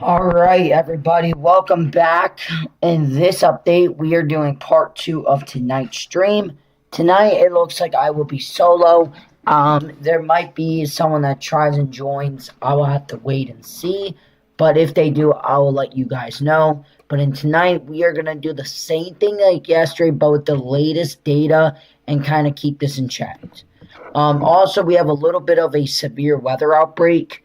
All right, everybody, welcome back. In this update, we are doing part 2 of tonight's stream. Tonight, it looks like I will be solo. There might be someone that tries and joins. I will have to wait and see. But if they do, I will let you guys know. But in tonight, we are going to do the same thing like yesterday, but with the latest data and kind of keep this in check. Also, we have a little bit of a severe weather outbreak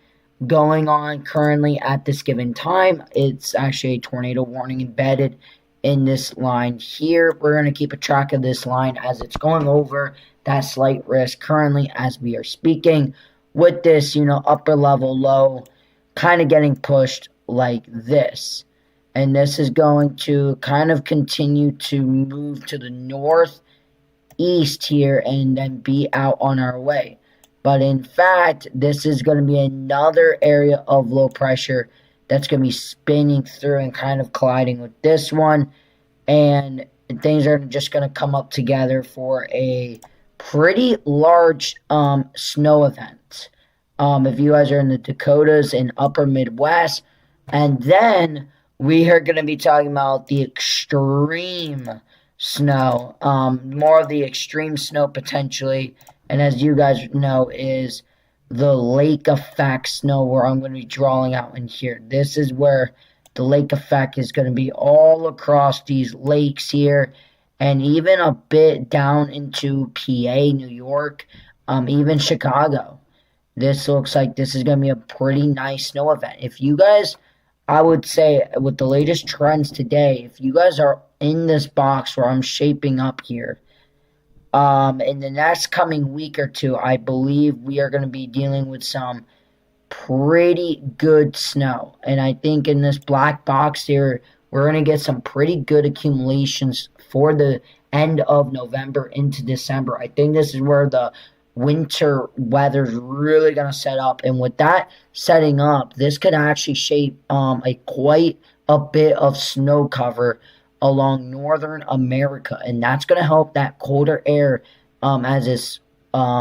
going on currently at this given time. It's actually a tornado warning embedded in this line here. We're going to keep a track of this line as it's going over that slight risk currently as we are speaking, with this, upper level low kind of getting pushed like this. And this is going to kind of continue to move to the northeast here and then be out on our way. But in fact, this is going to be another area of low pressure that's going to be spinning through and kind of colliding with this one. And things are just going to come up together for a pretty large snow event. If you guys are in the Dakotas and upper Midwest. And then we are going to be talking about the extreme snow. More of the extreme snow potentially. And as you guys know, is the lake effect snow where I'm going to be drawing out in here. This is where the lake effect is going to be all across these lakes here. And even a bit down into PA, New York, even Chicago. This looks like this is going to be a pretty nice snow event. If you guys, I would say with the latest trends today, if you guys are in this box where I'm shaping up here, in the next coming week or two, I believe we are going to be dealing with some pretty good snow. And I think in this black box here, we're going to get some pretty good accumulations for the end of November into December. I think this is where the winter weather is really going to set up. And with that setting up, this could actually shape quite a bit of snow cover along northern America, and that's going to help that colder air as this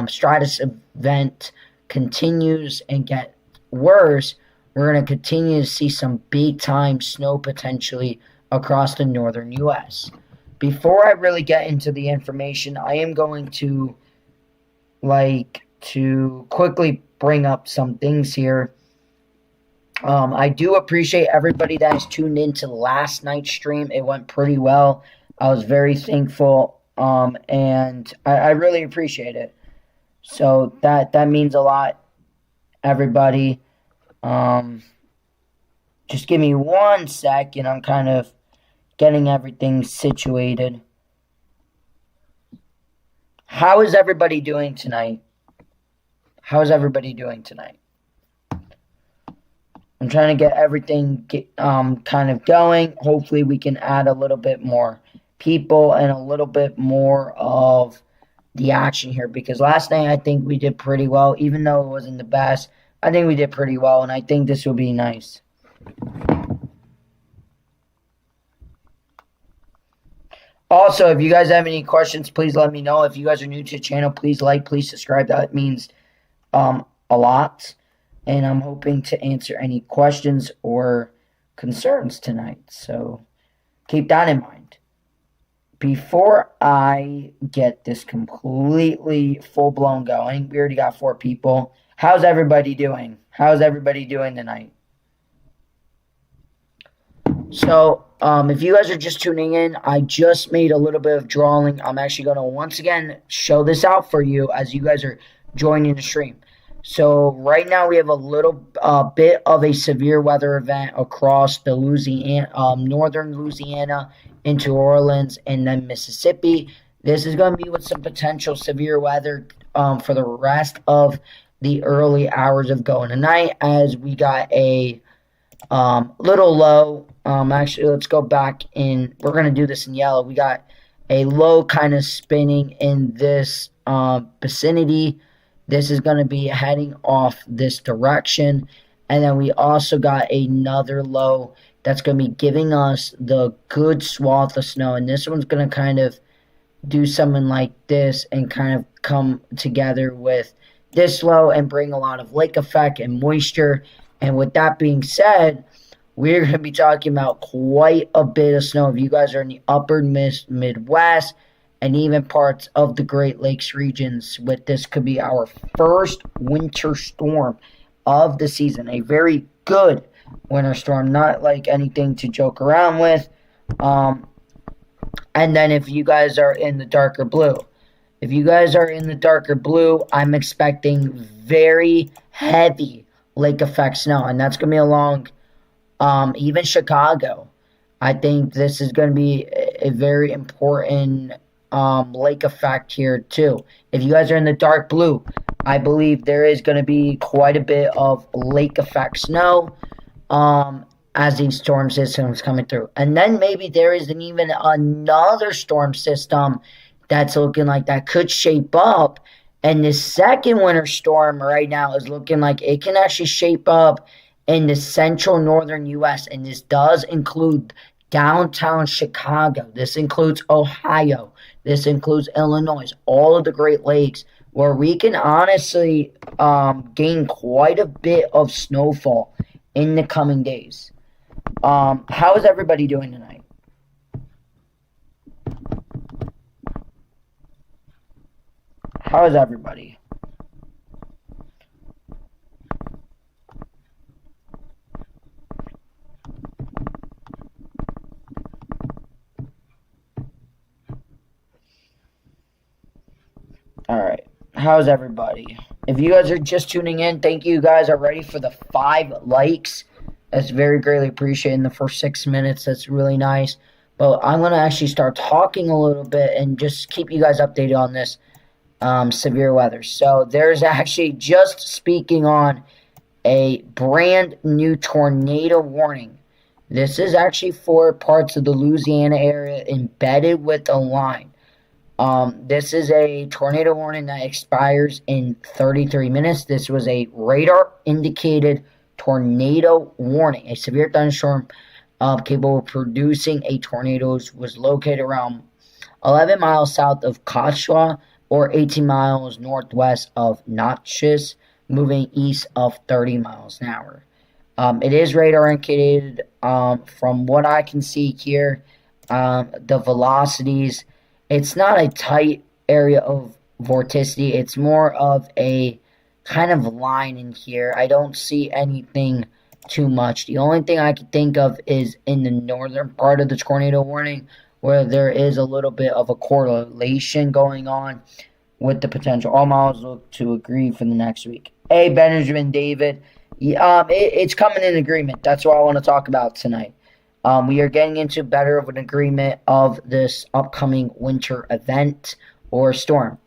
stratus event continues and get worse. We're going to continue to see some big-time snow potentially across the northern U.S. Before I really get into the information, I am going to quickly bring up some things here. I do appreciate everybody that has tuned into last night's stream. It went pretty well. I was very thankful, and I really appreciate it. So that means a lot, everybody. Just give me 1 second. I'm kind of getting everything situated. How is everybody doing tonight? I'm trying to get everything kind of going. Hopefully we can add a little bit more people and a little bit more of the action here. Because last night I think we did pretty well. Even though it wasn't the best, I think we did pretty well. And I think this will be nice. Also, if you guys have any questions, please let me know. If you guys are new to the channel, please please subscribe. That means a lot. And I'm hoping to answer any questions or concerns tonight. So keep that in mind. Before I get this completely full-blown going, we already got 4 people. How's everybody doing? Tonight? So, if you guys are just tuning in, I just made a little bit of drawing. I'm actually going to once again show this out for you as you guys are joining the stream. So right now we have a little bit of a severe weather event across the northern Louisiana into Orleans and then Mississippi. This is going to be with some potential severe weather for the rest of the early hours of going tonight, as we got a little low. Actually, let's go back in. We're going to do this in yellow. We got a low kind of spinning in this vicinity. This is going to be heading off this direction. And then we also got another low that's going to be giving us the good swath of snow. And this one's going to kind of do something like this and kind of come together with this low and bring a lot of lake effect and moisture. And with that being said, we're going to be talking about quite a bit of snow. If you guys are in the upper Midwest and even parts of the Great Lakes regions, this could be our first winter storm of the season. A very good winter storm, not like anything to joke around with. And then if you guys are in the darker blue, I'm expecting very heavy lake effect snow, and that's going to be along even Chicago. I think this is going to be a very important lake effect here too. If you guys are in the dark blue, I believe there is going to be quite a bit of lake effect snow as these storm systems coming through. And then maybe there isn't even another storm system that's looking like that could shape up. And the second winter storm right now is looking like it can actually shape up in the central northern U.S. And this does include downtown Chicago. This includes Ohio. This includes Illinois, all of the Great Lakes, where we can honestly gain quite a bit of snowfall in the coming days. How is everybody doing tonight? How is everybody? Alright. How's everybody? If you guys are just tuning in, thank you guys are ready for the 5 likes. That's very greatly appreciated in the first 6 minutes. That's really nice. But I'm going to actually start talking a little bit and just keep you guys updated on this severe weather. So there's actually, just speaking on, a brand new tornado warning. This is actually for parts of the Louisiana area embedded with a line. This is a tornado warning that expires in 33 minutes. This was a radar-indicated tornado warning. A severe thunderstorm capable of producing a tornado was located around 11 miles south of Kashwa or 18 miles northwest of Natchez, moving east of 30 miles an hour. It is radar indicated. From what I can see here, the velocities, it's not a tight area of vorticity. It's more of a kind of line in here. I don't see anything too much. The only thing I can think of is in the northern part of the tornado warning, where there is a little bit of a correlation going on with the potential. All models look to agree for the next week. Hey, Benjamin David. It's coming in agreement. That's what I want to talk about tonight. We are getting into better of an agreement of this upcoming winter event or storm.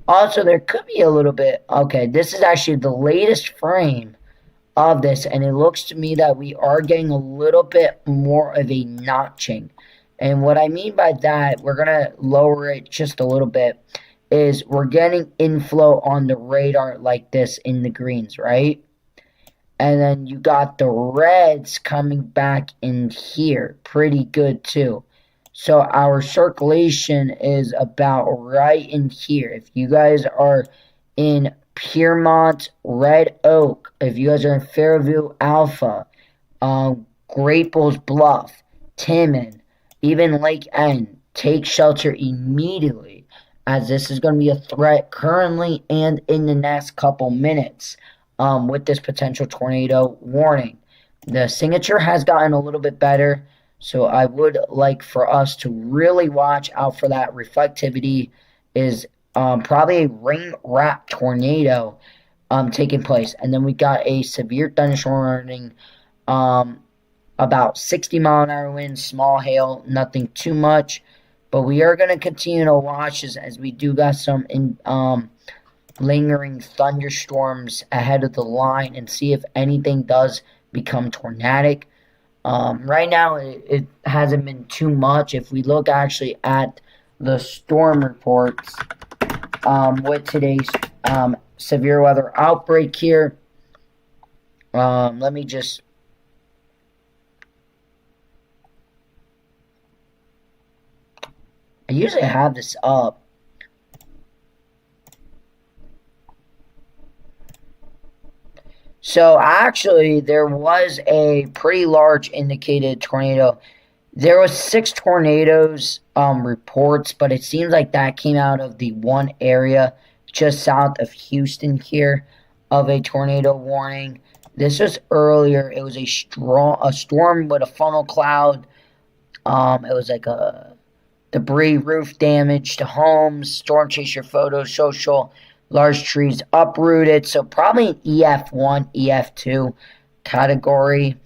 Also, there could be a little bit. Okay, this is actually the latest frame of this, and it looks to me that we are getting a little bit more of a notching. And what I mean by that, we're going to lower it just a little bit, is we're getting inflow on the radar like this in the greens, right? And then you got the reds coming back in here. Pretty good too. So our circulation is about right in here. If you guys are in Piermont, Red Oak, if you guys are in Fairview Alpha, Graples Bluff, Timmon, even Lake N, take shelter immediately, as this is going to be a threat currently and in the next couple minutes. With this potential tornado warning. The signature has gotten a little bit better, so I would like for us to really watch out for that. Reflectivity is probably a rain-wrapped tornado taking place. And then we got a severe thunderstorm warning, about 60-mile-an-hour winds, small hail, nothing too much. But we are going to continue to watch as we do got some lingering thunderstorms ahead of the line and see if anything does become tornadic. Right now, it hasn't been too much. If we look actually at the storm reports with today's severe weather outbreak here, let me just... I usually have this up. So actually, there was a pretty large indicated tornado. There was 6 tornadoes reports, but it seems like that came out of the one area just south of Houston here of a tornado warning. This was earlier. It was a storm with a funnel cloud. It was like a debris, roof damage to homes, storm chaser photos, social, large trees uprooted. So probably an EF1, EF2 category.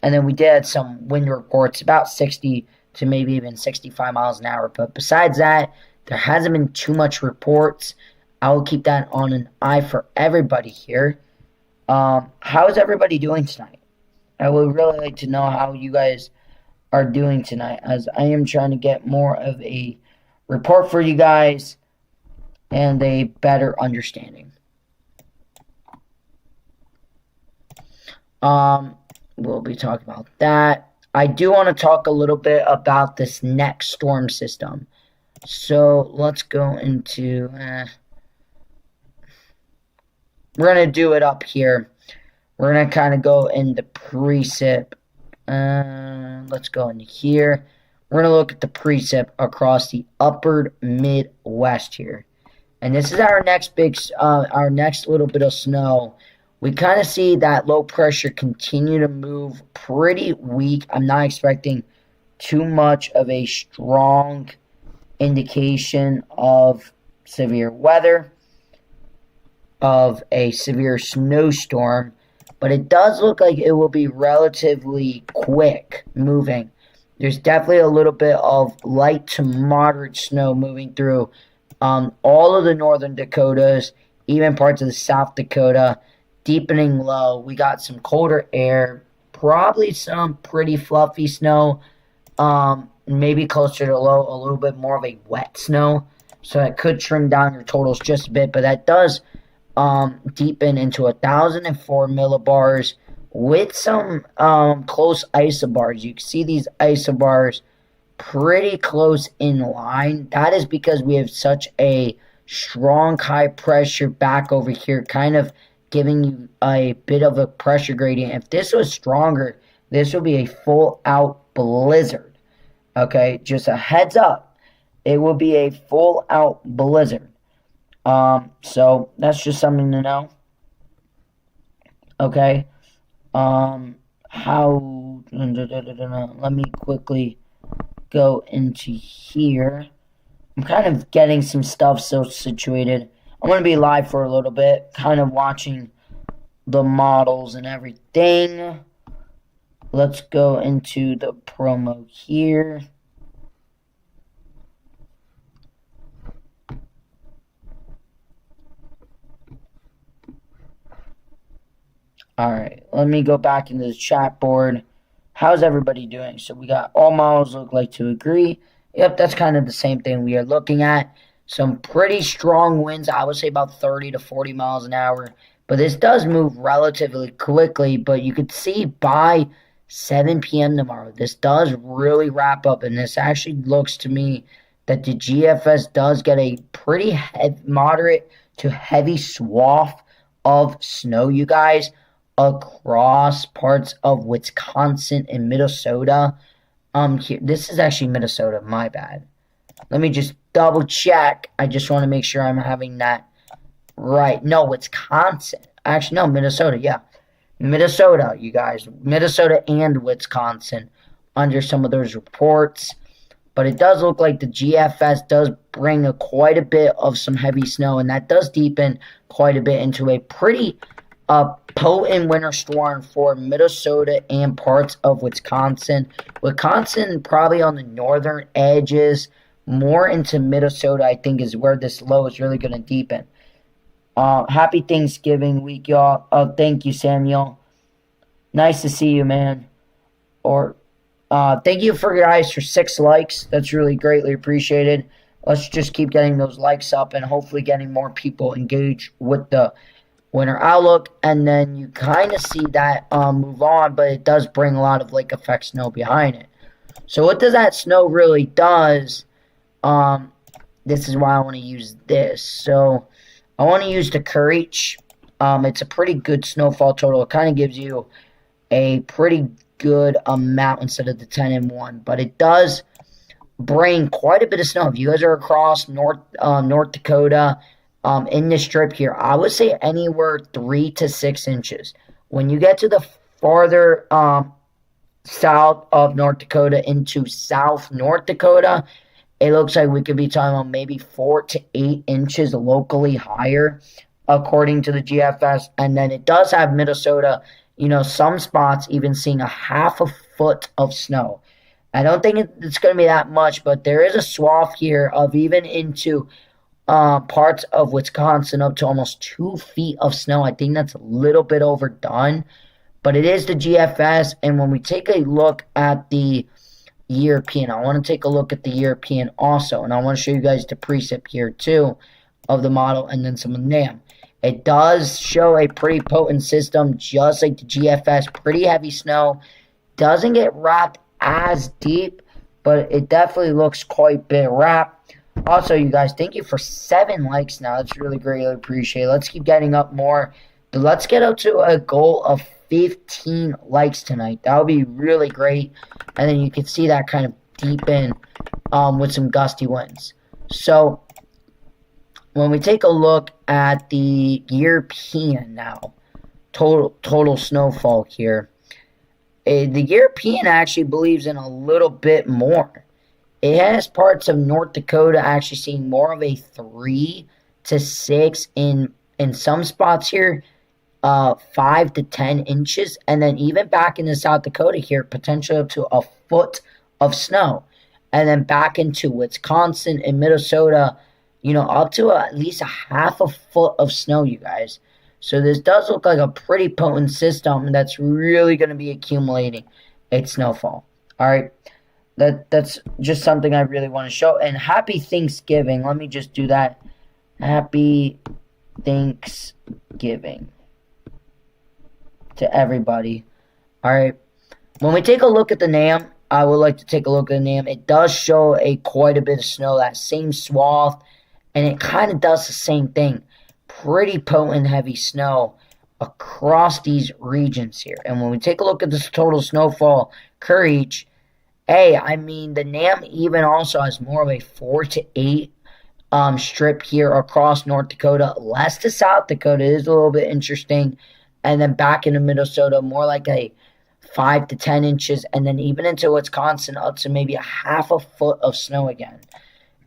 And then we did some wind reports, about 60 to maybe even 65 miles an hour. But besides that, there hasn't been too much reports. I will keep that on an eye for everybody here. How is everybody doing tonight? I would really like to know how you guys are doing tonight, as I am trying to get more of a report for you guys and a better understanding. We'll be talking about that. I do want to talk a little bit about this next storm system. So let's go into... we're going to do it up here. We're going to kind of go into precip. Let's go into here. We're going to look at the precip across the upper Midwest here. And this is our next our next little bit of snow. We kind of see that low pressure continue to move pretty weak. I'm not expecting too much of a strong indication of severe weather, of a severe snowstorm, but it does look like it will be relatively quick moving. There's definitely a little bit of light to moderate snow moving through all of the northern Dakotas, even parts of the South Dakota, deepening low. We got some colder air, probably some pretty fluffy snow, maybe closer to low, a little bit more of a wet snow. So it could trim down your totals just a bit, but that does deepen into 1,004 millibars with some close isobars. You can see these isobars pretty close in line. That is because we have such a strong high pressure back over here, kind of giving you a bit of a pressure gradient. If this was stronger, this would be a full out blizzard. Okay, just a heads up, it will be a full out blizzard. So that's just something to know. Okay. Let me quickly go into here. I'm kind of getting some stuff so situated. I'm going to be live for a little bit, kind of watching the models and everything. Let's go into the promo here. Alright, let me go back into the chat board. How's everybody doing? So we got all models look like to agree. Yep, that's kind of the same thing we are looking at. Some pretty strong winds. I would say about 30 to 40 miles an hour. But this does move relatively quickly. But you could see by 7 p.m. tomorrow, this does really wrap up. And this actually looks to me that the GFS does get a pretty moderate to heavy swath of snow, you guys, across parts of Wisconsin and Minnesota. Here, this is actually Minnesota, my bad. Let me just double check. I just want to make sure I'm having that right. No, Wisconsin. Actually, no, Minnesota, yeah. Minnesota, you guys. Minnesota and Wisconsin under some of those reports. But it does look like the GFS does bring quite a bit of some heavy snow, and that does deepen quite a bit into a pretty potent winter storm for Minnesota and parts of Wisconsin. Wisconsin probably on the northern edges, more into Minnesota, I think, is where this low is really going to deepen. Happy Thanksgiving week, y'all. Thank you, Samuel. Nice to see you, man. Thank you guys for 6 likes. That's really greatly appreciated. Let's just keep getting those likes up and hopefully getting more people engaged with the winter outlook, and then you kind of see that move on, but it does bring a lot of lake effect snow behind it. So what does that snow really does? This is why I want to use this. So I want to use the Courage It's a pretty good snowfall total. It kind of gives you a pretty good amount instead of the 10 and 1. But it does bring quite a bit of snow. If you guys are across North Dakota, in this strip here, I would say anywhere 3 to 6 inches. When you get to the farther south of North Dakota into South North Dakota, it looks like we could be talking about maybe 4 to 8 inches locally higher, according to the GFS. And then it does have Minnesota, some spots even seeing a half a foot of snow. I don't think it's going to be that much, but there is a swath here of even into parts of Wisconsin up to almost 2 feet of snow. I think that's a little bit overdone, but it is the GFS. And when we take a look at the European, I want to take a look at the European also, and I want to show you guys the precip here too of the model and then some of the NAM. It does show a pretty potent system, just like the GFS. Pretty heavy snow. Doesn't get wrapped as deep, but it definitely looks quite a bit wrapped. Also, you guys, thank you for 7 likes now. That's really greatly appreciated. Let's keep getting up more. But let's get up to a goal of 15 likes tonight. That would be really great. And then you can see that kind of deepen with some gusty winds. So when we take a look at the European now, total snowfall here, the European actually believes in a little bit more. It has parts of North Dakota actually seeing more of a 3 to 6 in some spots here, 5 to 10 inches, and then even back into South Dakota here, potentially up to a foot of snow, and then back into Wisconsin and Minnesota, up to at least a half a foot of snow, you guys. So this does look like a pretty potent system that's really going to be accumulating its snowfall. All right, that's just something I really want to show. And happy Thanksgiving. Let me just do that. Happy Thanksgiving to everybody. All right. When we take a look at the NAM, I would like to take a look at the NAM. It does show quite a bit of snow, that same swath, and it kind of does the same thing. Pretty potent heavy snow across these regions here. And when we take a look at this total snowfall courage, the NAM even also has more of a 4 to 8 strip here across North Dakota. Less to South Dakota is a little bit interesting. And then back into Minnesota, more like a 5 to 10 inches. And then even into Wisconsin, up to maybe a half a foot of snow again.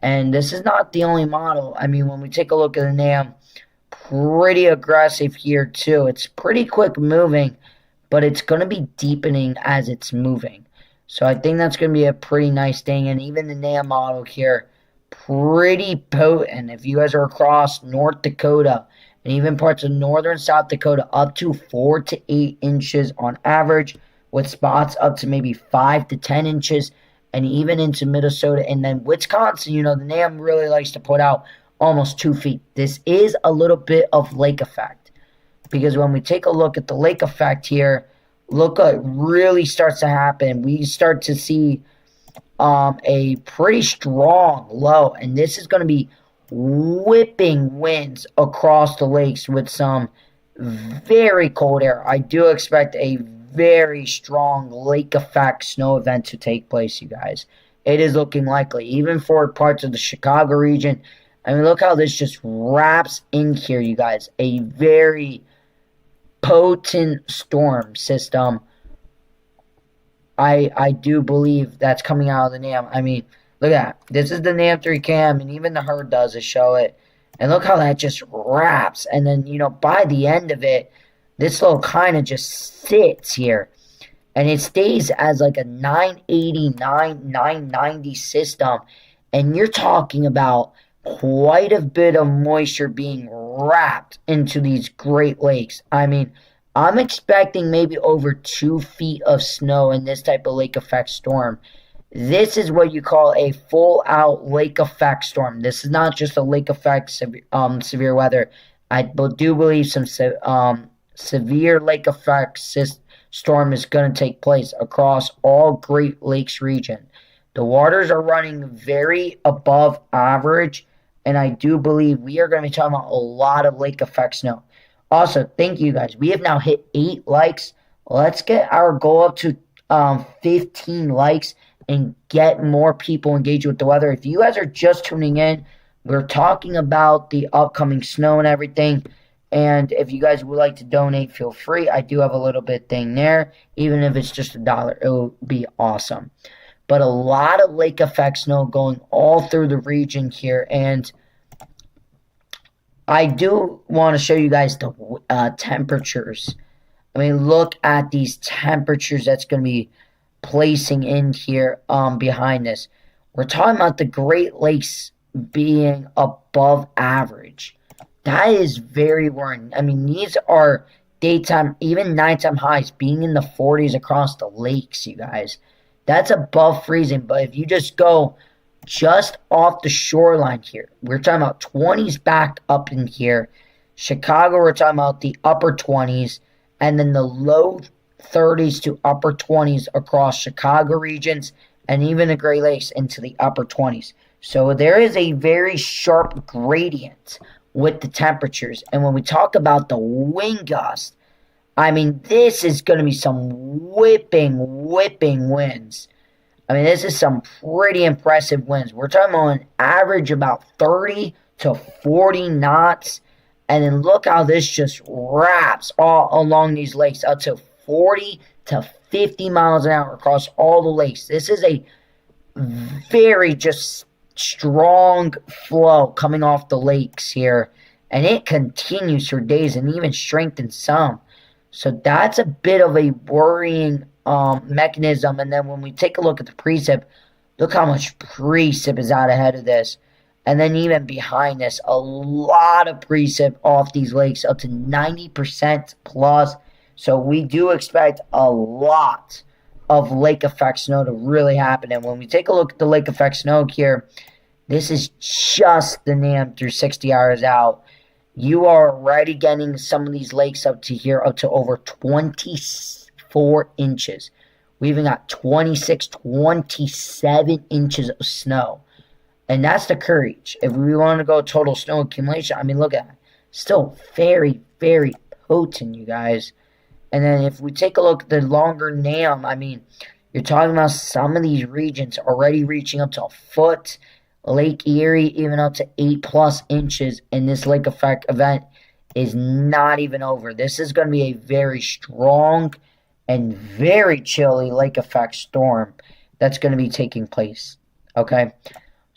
And this is not the only model. When we take a look at the NAM, pretty aggressive here too. It's pretty quick moving, but it's going to be deepening as it's moving. So I think that's going to be a pretty nice thing. And even the NAM model here, pretty potent. If you guys are across North Dakota and even parts of northern South Dakota, up to 4 to 8 inches on average, with spots up to maybe 5 to 10 inches, and even into Minnesota. And then Wisconsin, the NAM really likes to put out almost 2 feet. This is a little bit of lake effect, because when we take a look at the lake effect here, look what really starts to happen. We start to see a pretty strong low, and this is going to be whipping winds across the lakes with some very cold air. I do expect a very strong lake effect snow event to take place, you guys. It is looking likely, even for parts of the Chicago region. Look how this just wraps in here, you guys. A very potent storm system. I do believe that's coming out of the NAM. Look at that. This is the NAM 3 cam, and even the HUD does it show it. And look how that just wraps. And then, by the end of it, this little kind of just sits here. And it stays as like a 989, 990 system. And you're talking about quite a bit of moisture being wrapped into these Great Lakes. I'm expecting maybe over 2 feet of snow in this type of lake effect storm. This is what you call a full-out lake effect storm. This is not just a lake effect severe weather. I do believe some severe lake effect storm is going to take place across all Great Lakes region. The waters are running very above average, and I do believe we are going to be talking about a lot of lake effect snow. Also, thank you guys. We have now hit 8 likes. Let's get our goal up to 15 likes and get more people engaged with the weather. If you guys are just tuning in, we're talking about the upcoming snow and everything. And if you guys would like to donate, feel free. I do have a little bit thing there. Even if it's just $1, it will be awesome. But a lot of lake effect snow going all through the region here. And I do want to show you guys the temperatures. I mean, look at these temperatures that's going to be placing in here behind this. We're talking about the Great Lakes being above average. That is very worrying. I mean, these are daytime, even nighttime highs being in the 40s across the lakes, you guys. That's above freezing. But if you just go just off the shoreline here, we're talking about 20s back up in here. Chicago, we're talking about the upper 20s. And then the low 30s to upper 20s across Chicago regions. And even the Great Lakes into the upper 20s. So there is a very sharp gradient with the temperatures. And when we talk about the wind gust, I mean, this is going to be some whipping winds. I mean, this is some pretty impressive winds. We're talking about an average about 30 to 40 knots. And then look how this just wraps all along these lakes up to 40 to 50 miles an hour across all the lakes. This is a very just strong flow coming off the lakes here, and it continues for days and even strengthens some. So that's a bit of a worrying mechanism. And then when we take a look at the precip, look how much precip is out ahead of this. And then even behind this, a lot of precip off these lakes, up to 90% plus. So we do expect a lot of lake effect snow to really happen. And when we take a look at the lake effect snow here, this is just the NAM through 60 hours out. You are already getting some of these lakes up to here, up to over 24 inches. We even got 26, 27 inches of snow. And that's the courage. If we want to go total snow accumulation, I mean, look at that. Still very, very potent, you guys. And then if we take a look at the longer NAM, I mean, you're talking about some of these regions already reaching up to a foot. Lake Erie even up to 8+ inches. And this lake effect event is not even over. This is going to be a very strong and very chilly lake effect storm that's going to be taking place. Okay?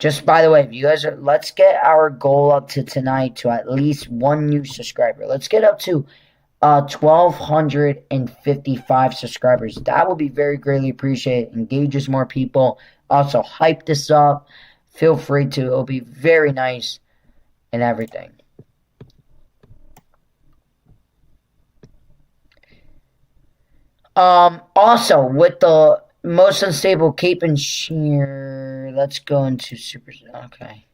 Just by the way, if you guys are, let's get our goal up to tonight to at least 1 new subscriber. Let's get up to 1,255 subscribers. That will be very greatly appreciated. Engages more people. Also, hype this up. Feel free to. It'll be very nice and everything. Also, with the most unstable Cape and Shear, let's go into super. Okay.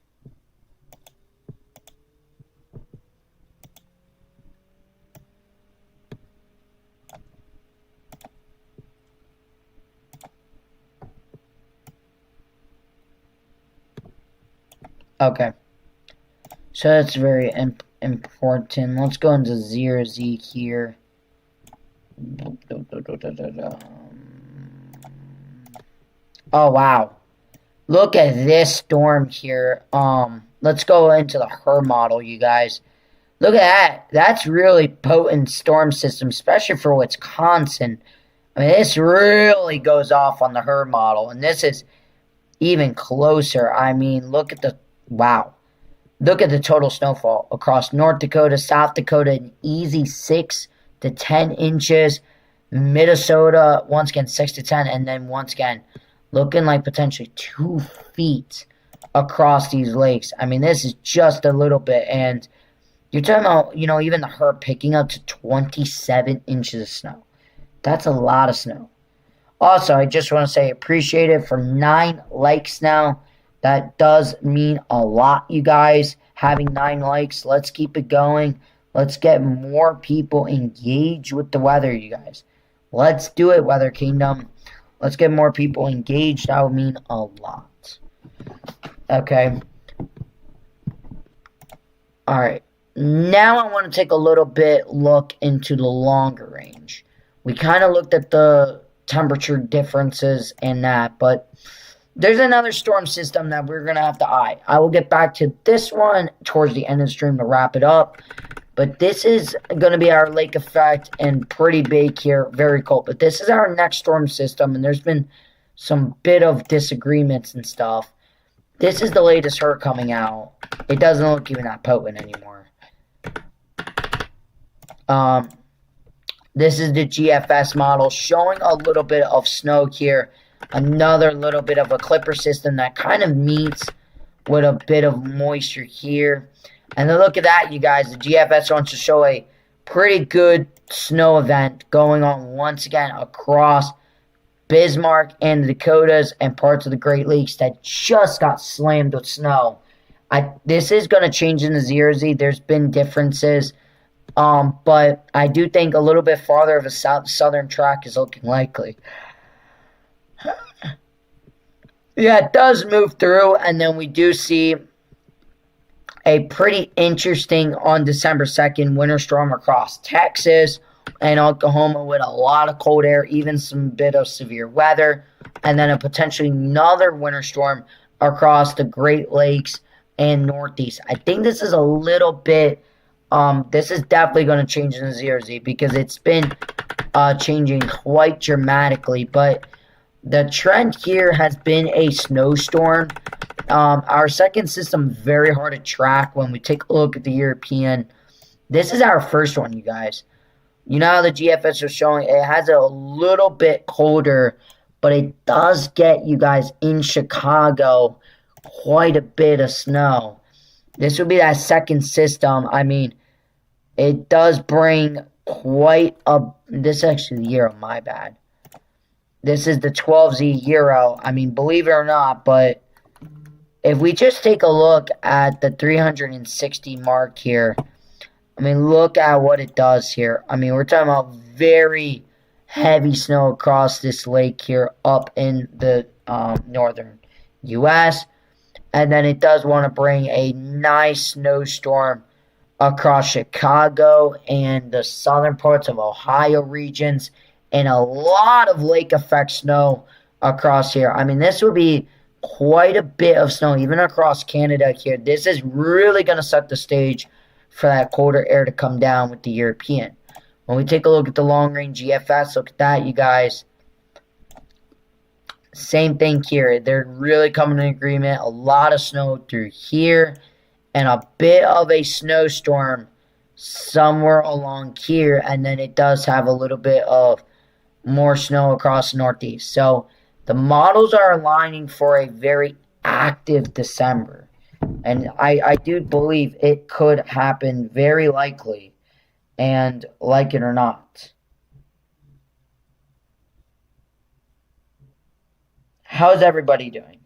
Okay. So that's very important. Let's go into 0Z here. Oh, wow. Look at this storm here. Let's go into the HER model, you guys. Look at that. That's really potent storm system, especially for Wisconsin. I mean, this really goes off on the HER model. And this is even closer. I mean, look at the... Wow. Look at the total snowfall across North Dakota, South Dakota, an easy 6 to 10 inches. Minnesota, once again, 6 to 10. And then once again, looking like potentially 2 feet across these lakes. I mean, this is just a little bit. And you're talking about, you know, even the HER picking up to 27 inches of snow. That's a lot of snow. Also, I just want to say appreciate it for 9 likes now. That does mean a lot, you guys, having 9 likes. Let's keep it going. Let's get more people engaged with the weather, you guys. Let's do it, Weather Kingdom. Let's get more people engaged. That would mean a lot. Okay. Alright. Now I want to take a little bit look into the longer range. We kind of looked at the temperature differences and that, but there's another storm system that we're going to have to eye. I will get back to this one towards the end of the stream to wrap it up. But this is going to be our lake effect and pretty big here. Very cold. But this is our next storm system. And there's been some bit of disagreements and stuff. This is the latest hurt coming out. It doesn't look even that potent anymore. This is the GFS model showing a little bit of snow here. Another little bit of a clipper system that kind of meets with a bit of moisture here. And then look at that, you guys. The GFS wants to show a pretty good snow event going on once again across Bismarck and the Dakotas and parts of the Great Lakes that just got slammed with snow. This is going to change in the 0Z. There's been differences. But I do think a little bit farther of a southern track is looking likely. Yeah, it does move through, and then we do see a pretty interesting on December 2nd winter storm across Texas and Oklahoma with a lot of cold air, even some bit of severe weather, and then a potentially another winter storm across the Great Lakes and Northeast. I think this is a little bit, this is definitely going to change in the 0Z because it's been changing quite dramatically, but the trend here has been a snowstorm. Our second system very hard to track when we take a look at the European. This is our first one, you guys. You know how the GFS is showing it has a little bit colder, but it does get you guys in Chicago quite a bit of snow. This would be that second system. I mean, it does bring quite a... This is actually the Euro, my bad. This is the 12Z Euro. I mean, believe it or not, but if we just take a look at the 360 mark here, I mean, look at what it does here. I mean, we're talking about very heavy snow across this lake here up in the northern U.S. And then it does want to bring a nice snowstorm across Chicago and the southern parts of Ohio regions. And a lot of lake effect snow across here. I mean, this would be quite a bit of snow, even across Canada here. This is really going to set the stage for that colder air to come down with the European. When we take a look at the long-range GFS, look at that, you guys. Same thing here. They're really coming to agreement. A lot of snow through here. And a bit of a snowstorm somewhere along here. And then it does have a little bit of more snow across the Northeast. So the models are aligning for a very active December. And I do believe it could happen very likely. And like it or not. How's everybody doing?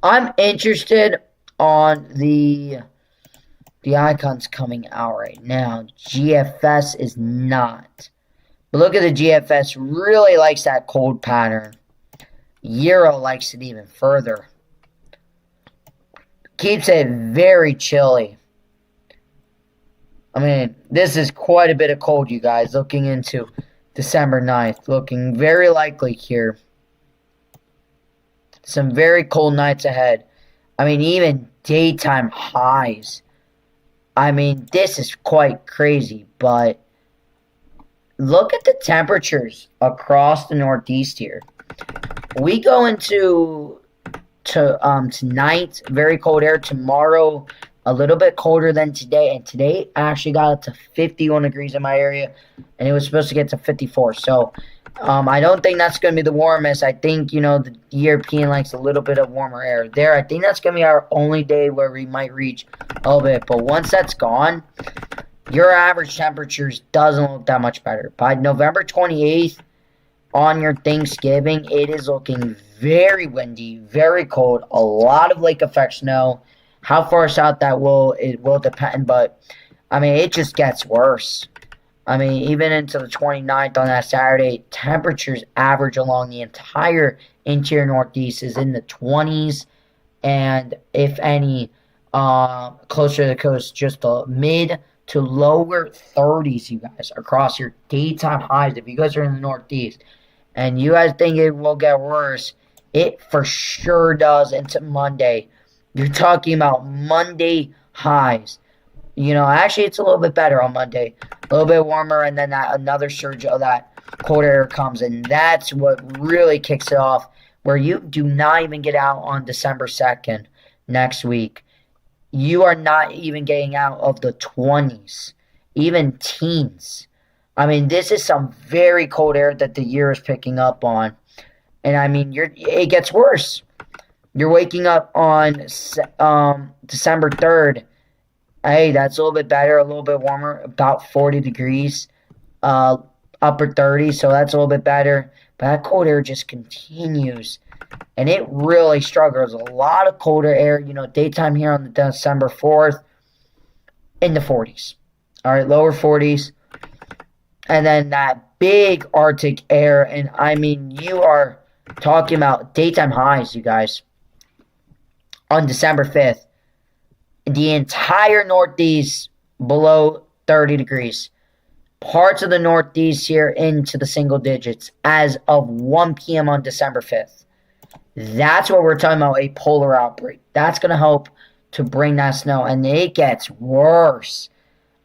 I'm interested on the icons coming out right now. GFS is not. But look at the GFS. Really likes that cold pattern. Euro likes it even further. Keeps it very chilly. I mean, this is quite a bit of cold, you guys. Looking into December 9th. Looking very likely here. Some very cold nights ahead. I mean, even daytime highs. I mean, this is quite crazy, but look at the temperatures across the Northeast here. We go into tonight, very cold air. Tomorrow, a little bit colder than today. And today actually got up to 51 degrees in my area. And it was supposed to get to 54. So I don't think that's going to be the warmest. I think, you know, the European likes a little bit of warmer air there. I think that's going to be our only day where we might reach a little bit. But once that's gone, your average temperatures doesn't look that much better. By November 28th, on your Thanksgiving, it is looking very windy, very cold, a lot of lake effect snow. How far south that it will depend, but I mean, it just gets worse. I mean, even into the 29th on that Saturday, temperatures average along the entire interior Northeast is in the 20s, and if any, closer to the coast, just the mid to lower 30s, you guys, across your daytime highs. If you guys are in the Northeast and you guys think it will get worse, it for sure does into Monday. You're talking about Monday highs. Actually, it's a little bit better on Monday. A little bit warmer, and then another surge of that cold air comes, and that's what really kicks it off, where you do not even get out on December 2nd next week. You are not even getting out of the 20s, even teens. I mean, this is some very cold air that the year is picking up on. And, I mean, it gets worse. You're waking up on December 3rd. Hey, that's a little bit better, a little bit warmer, about 40 degrees, upper 30s, so that's a little bit better. But that cold air just continues, and it really struggles. A lot of colder air, daytime here on the December 4th, in the 40s. All right, lower 40s. And then that big Arctic air, and I mean, you are talking about daytime highs, you guys, on December 5th. The entire Northeast below 30 degrees. Parts of the Northeast here into the single digits as of 1 p.m. on December 5th. That's what we're talking about, a polar outbreak. That's going to help to bring that snow, and it gets worse.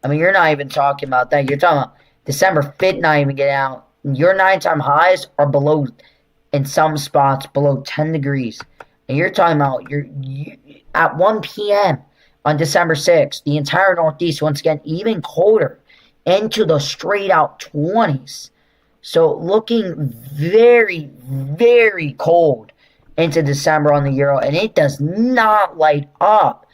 I mean, you're not even talking about that. You're talking about December 5th not even getting out. Your nighttime highs are below, in some spots, below 10 degrees. And you're talking about at 1 p.m. on December 6th, the entire Northeast, once again, even colder, into the straight-out 20s. So looking very, very cold into December on the Euro, and it does not light up.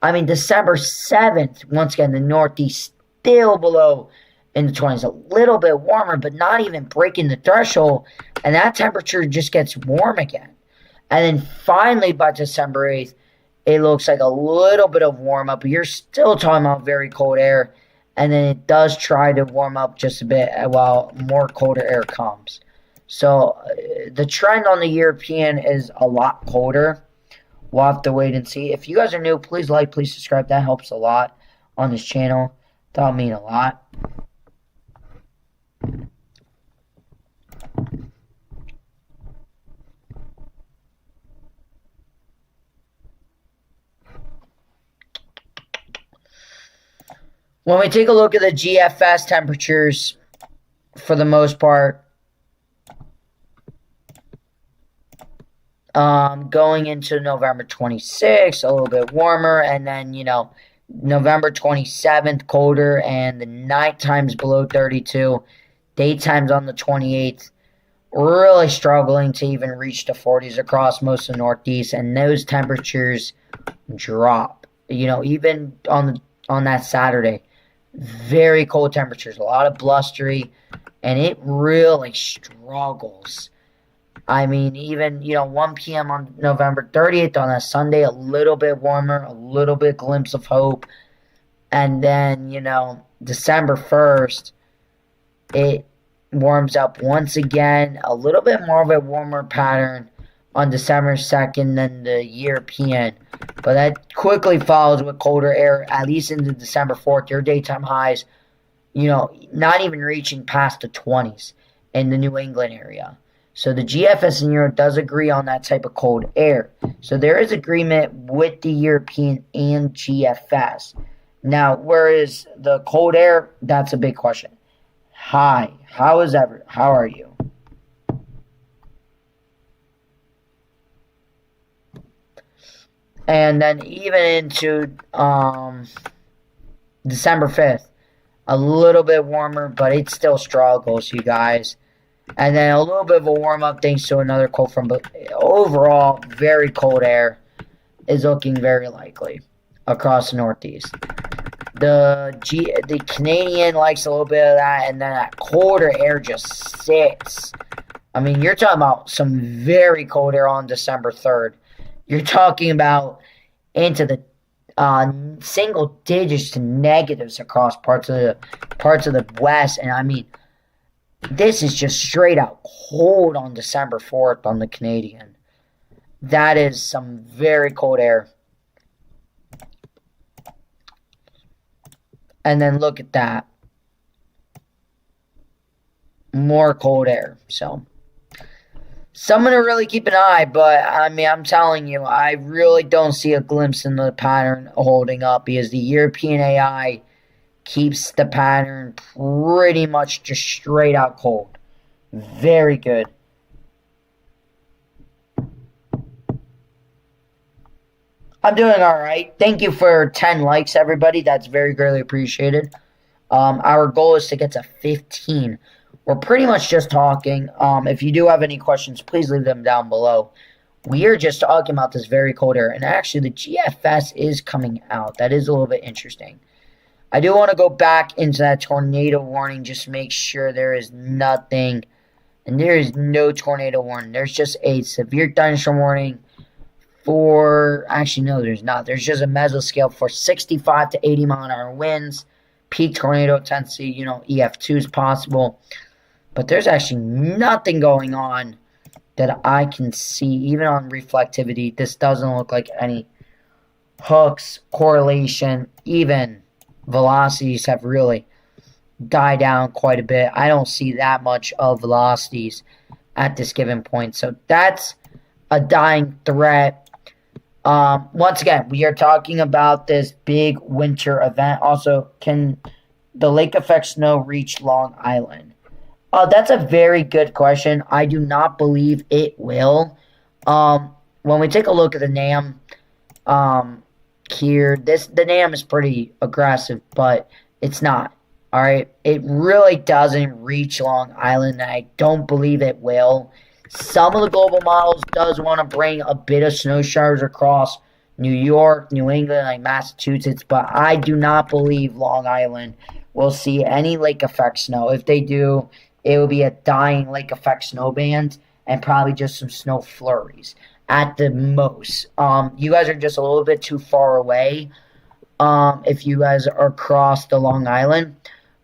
I mean, December 7th, once again, the Northeast still below in the 20s. A little bit warmer, but not even breaking the threshold, and that temperature just gets warm again. And then finally, by December 8th, it looks like a little bit of warm-up, but you're still talking about very cold air. And then it does try to warm up just a bit while more colder air comes. So the trend on the European is a lot colder. We'll have to wait and see. If you guys are new, please like, please subscribe. That helps a lot on this channel. That'll mean a lot. When we take a look at the GFS temperatures, for the most part, going into November 26th, a little bit warmer, and then, November 27th, colder, and the night times below 32, daytimes on the 28th, really struggling to even reach the 40s across most of the Northeast, and those temperatures drop, even on that Saturday. Very cold temperatures, a lot of blustery, and it really struggles. I mean, even, 1 p.m. on November 30th on a Sunday, a little bit warmer, a little bit glimpse of hope. And then, December 1st, it warms up once again, a little bit more of a warmer pattern on December 2nd than the European. But that quickly follows with colder air, at least into December 4th. Your daytime highs, not even reaching past the 20s in the New England area. So the GFS in Europe does agree on that type of cold air. So there is agreement with the European and GFS. Now, whereas the cold air, that's a big question. Hi, how are you? And then even into December 5th, a little bit warmer, but it still struggles, you guys. And then a little bit of a warm-up thanks to another cold front, but overall, very cold air is looking very likely across the Northeast. The Canadian likes a little bit of that, and then that colder air just sits. I mean, you're talking about some very cold air on December 3rd. You're talking about into the single digits to negatives across parts of the west, and I mean, this is just straight out cold on December 4th on the Canadian. That is some very cold air. And then look at that. More cold air. So, someone to really keep an eye, but I mean, I'm telling you, I really don't see a glimpse in the pattern holding up because the European AI keeps the pattern pretty much just straight out cold. Very good. I'm doing all right. Thank you for 10 likes, everybody. That's very greatly appreciated. Our goal is to get to 15. We're pretty much just talking. If you do have any questions, please leave them down below. We are just talking about this very cold air. And actually, the GFS is coming out. That is a little bit interesting. I do want to go back into that tornado warning. Just make sure there is nothing. And there is no tornado warning. There's just a severe thunderstorm warning. Actually, no, there's not. There's just a mesoscale for 65 to 80 mile an hour winds. Peak tornado intensity, EF2 is possible. But there's actually nothing going on that I can see, even on reflectivity. This doesn't look like any hooks, correlation, even velocities have really died down quite a bit. I don't see that much of velocities at this given point. So that's a dying threat. Once again, we are talking about this big winter event. Also, can the lake effect snow reach Long Island? That's a very good question. I do not believe it will. When we take a look at the NAM here, the NAM is pretty aggressive, but it's not. All right, it really doesn't reach Long Island. I don't believe it will. Some of the global models does want to bring a bit of snow showers across New York, New England, like Massachusetts, but I do not believe Long Island will see any lake effect snow. If they do, it will be a dying lake effect snow band and probably just some snow flurries at the most. You guys are just a little bit too far away if you guys are across the Long Island.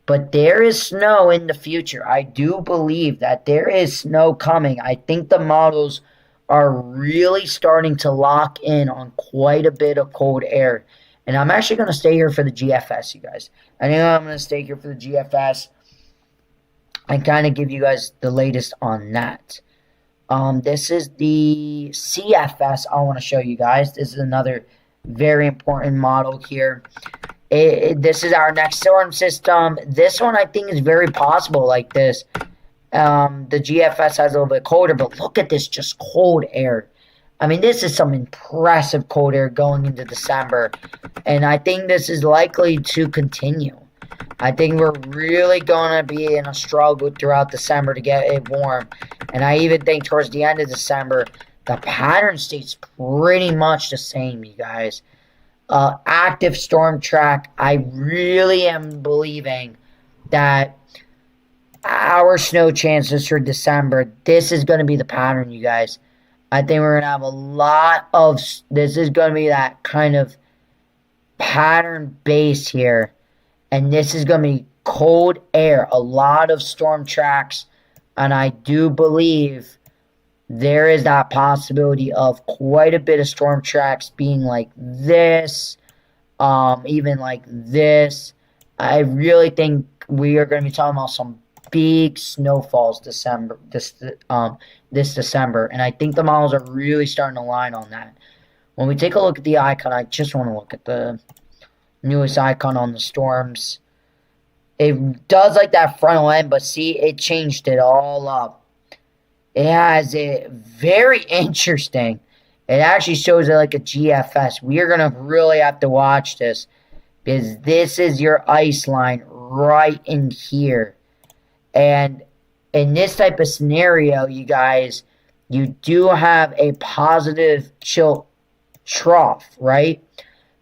But there is snow in the future. I do believe that there is snow coming. I think the models are really starting to lock in on quite a bit of cold air. And I'm actually going to stay here for the GFS, you guys. I think I'm going to stay here for the GFS and kind of give you guys the latest on that. This is the CFS I want to show you guys. This is another very important model here. This is our next storm system. This one I think is very possible like this. The GFS has a little bit colder, but look at this just cold air. I mean, this is some impressive cold air going into December. And I think this is likely to continue. I think we're really going to be in a struggle throughout December to get it warm. And I even think towards the end of December, the pattern stays pretty much the same, you guys. Active storm track, I really am believing that our snow chances for December, this is going to be the pattern, you guys. I think we're going to have a lot of, this is going to be that kind of pattern base here. And this is going to be cold air, a lot of storm tracks. And I do believe there is that possibility of quite a bit of storm tracks being like this, even like this. I really think we are going to be talking about some big snowfalls this December, and I think the models are really starting to line on that. When we take a look at the icon, I just want to look at the newest icon on the storms. It does like that frontal end, but see, it changed it all up. It has it very interesting. It actually shows it like a GFS. We are going to really have to watch this because this is your ice line right in here. And in this type of scenario, you guys, you do have a positive chill trough, right?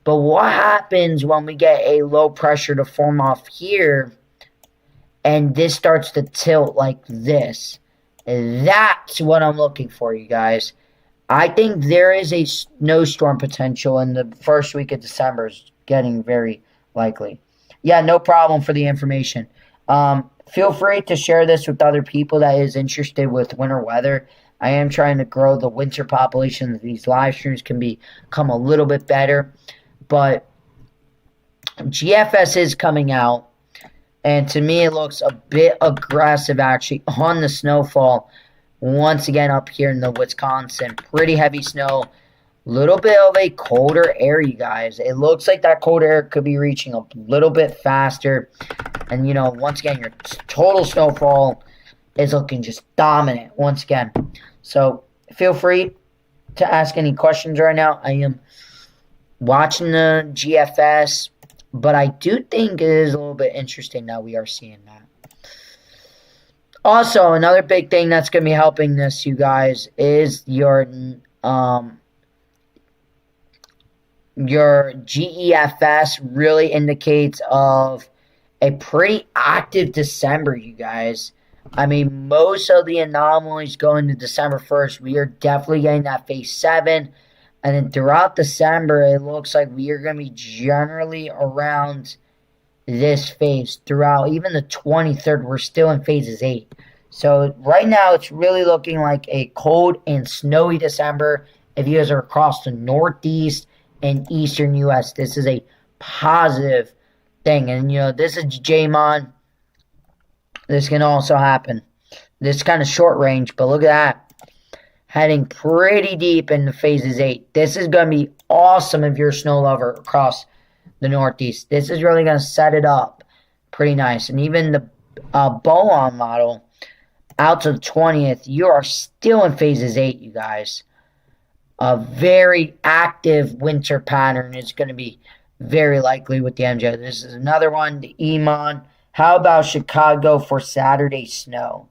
But what happens when we get a low pressure to form off here and this starts to tilt like this? That's what I'm looking for, you guys. I think there is a snowstorm potential in the first week of December. Is getting very likely. Yeah, no problem for the information. Feel free to share this with other people that is interested with winter weather. I am trying to grow the winter population. These live streams can become a little bit better. But GFS is coming out. And to me, it looks a bit aggressive, actually, on the snowfall. Once again, up here in the Wisconsin. Pretty heavy snow. Little bit of a colder air, you guys. It looks like that cold air could be reaching a little bit faster. And, once again, your total snowfall is looking just dominant once again. So, feel free to ask any questions right now. I am watching the GFS, but I do think it is a little bit interesting that we are seeing that. Also, another big thing that's going to be helping this, you guys, is your GEFS really indicates of a pretty active December, you guys. I mean, most of the anomalies go into December 1st. We are definitely getting that phase 7. And then throughout December, it looks like we are going to be generally around this phase. Throughout even the 23rd, we're still in phases 8. So right now, it's really looking like a cold and snowy December. If you guys are across the Northeast and Eastern U.S., this is a positive thing. And, this is JMON. This can also happen. This kind of short range, but look at that. Heading pretty deep into phases 8. This is going to be awesome if you're a snow lover across the Northeast. This is really going to set it up pretty nice. And even the Bolon model out to the 20th, you are still in phases 8, you guys. A very active winter pattern is going to be very likely with the MJ. This is another one, the EMON. How about Chicago for Saturday snow?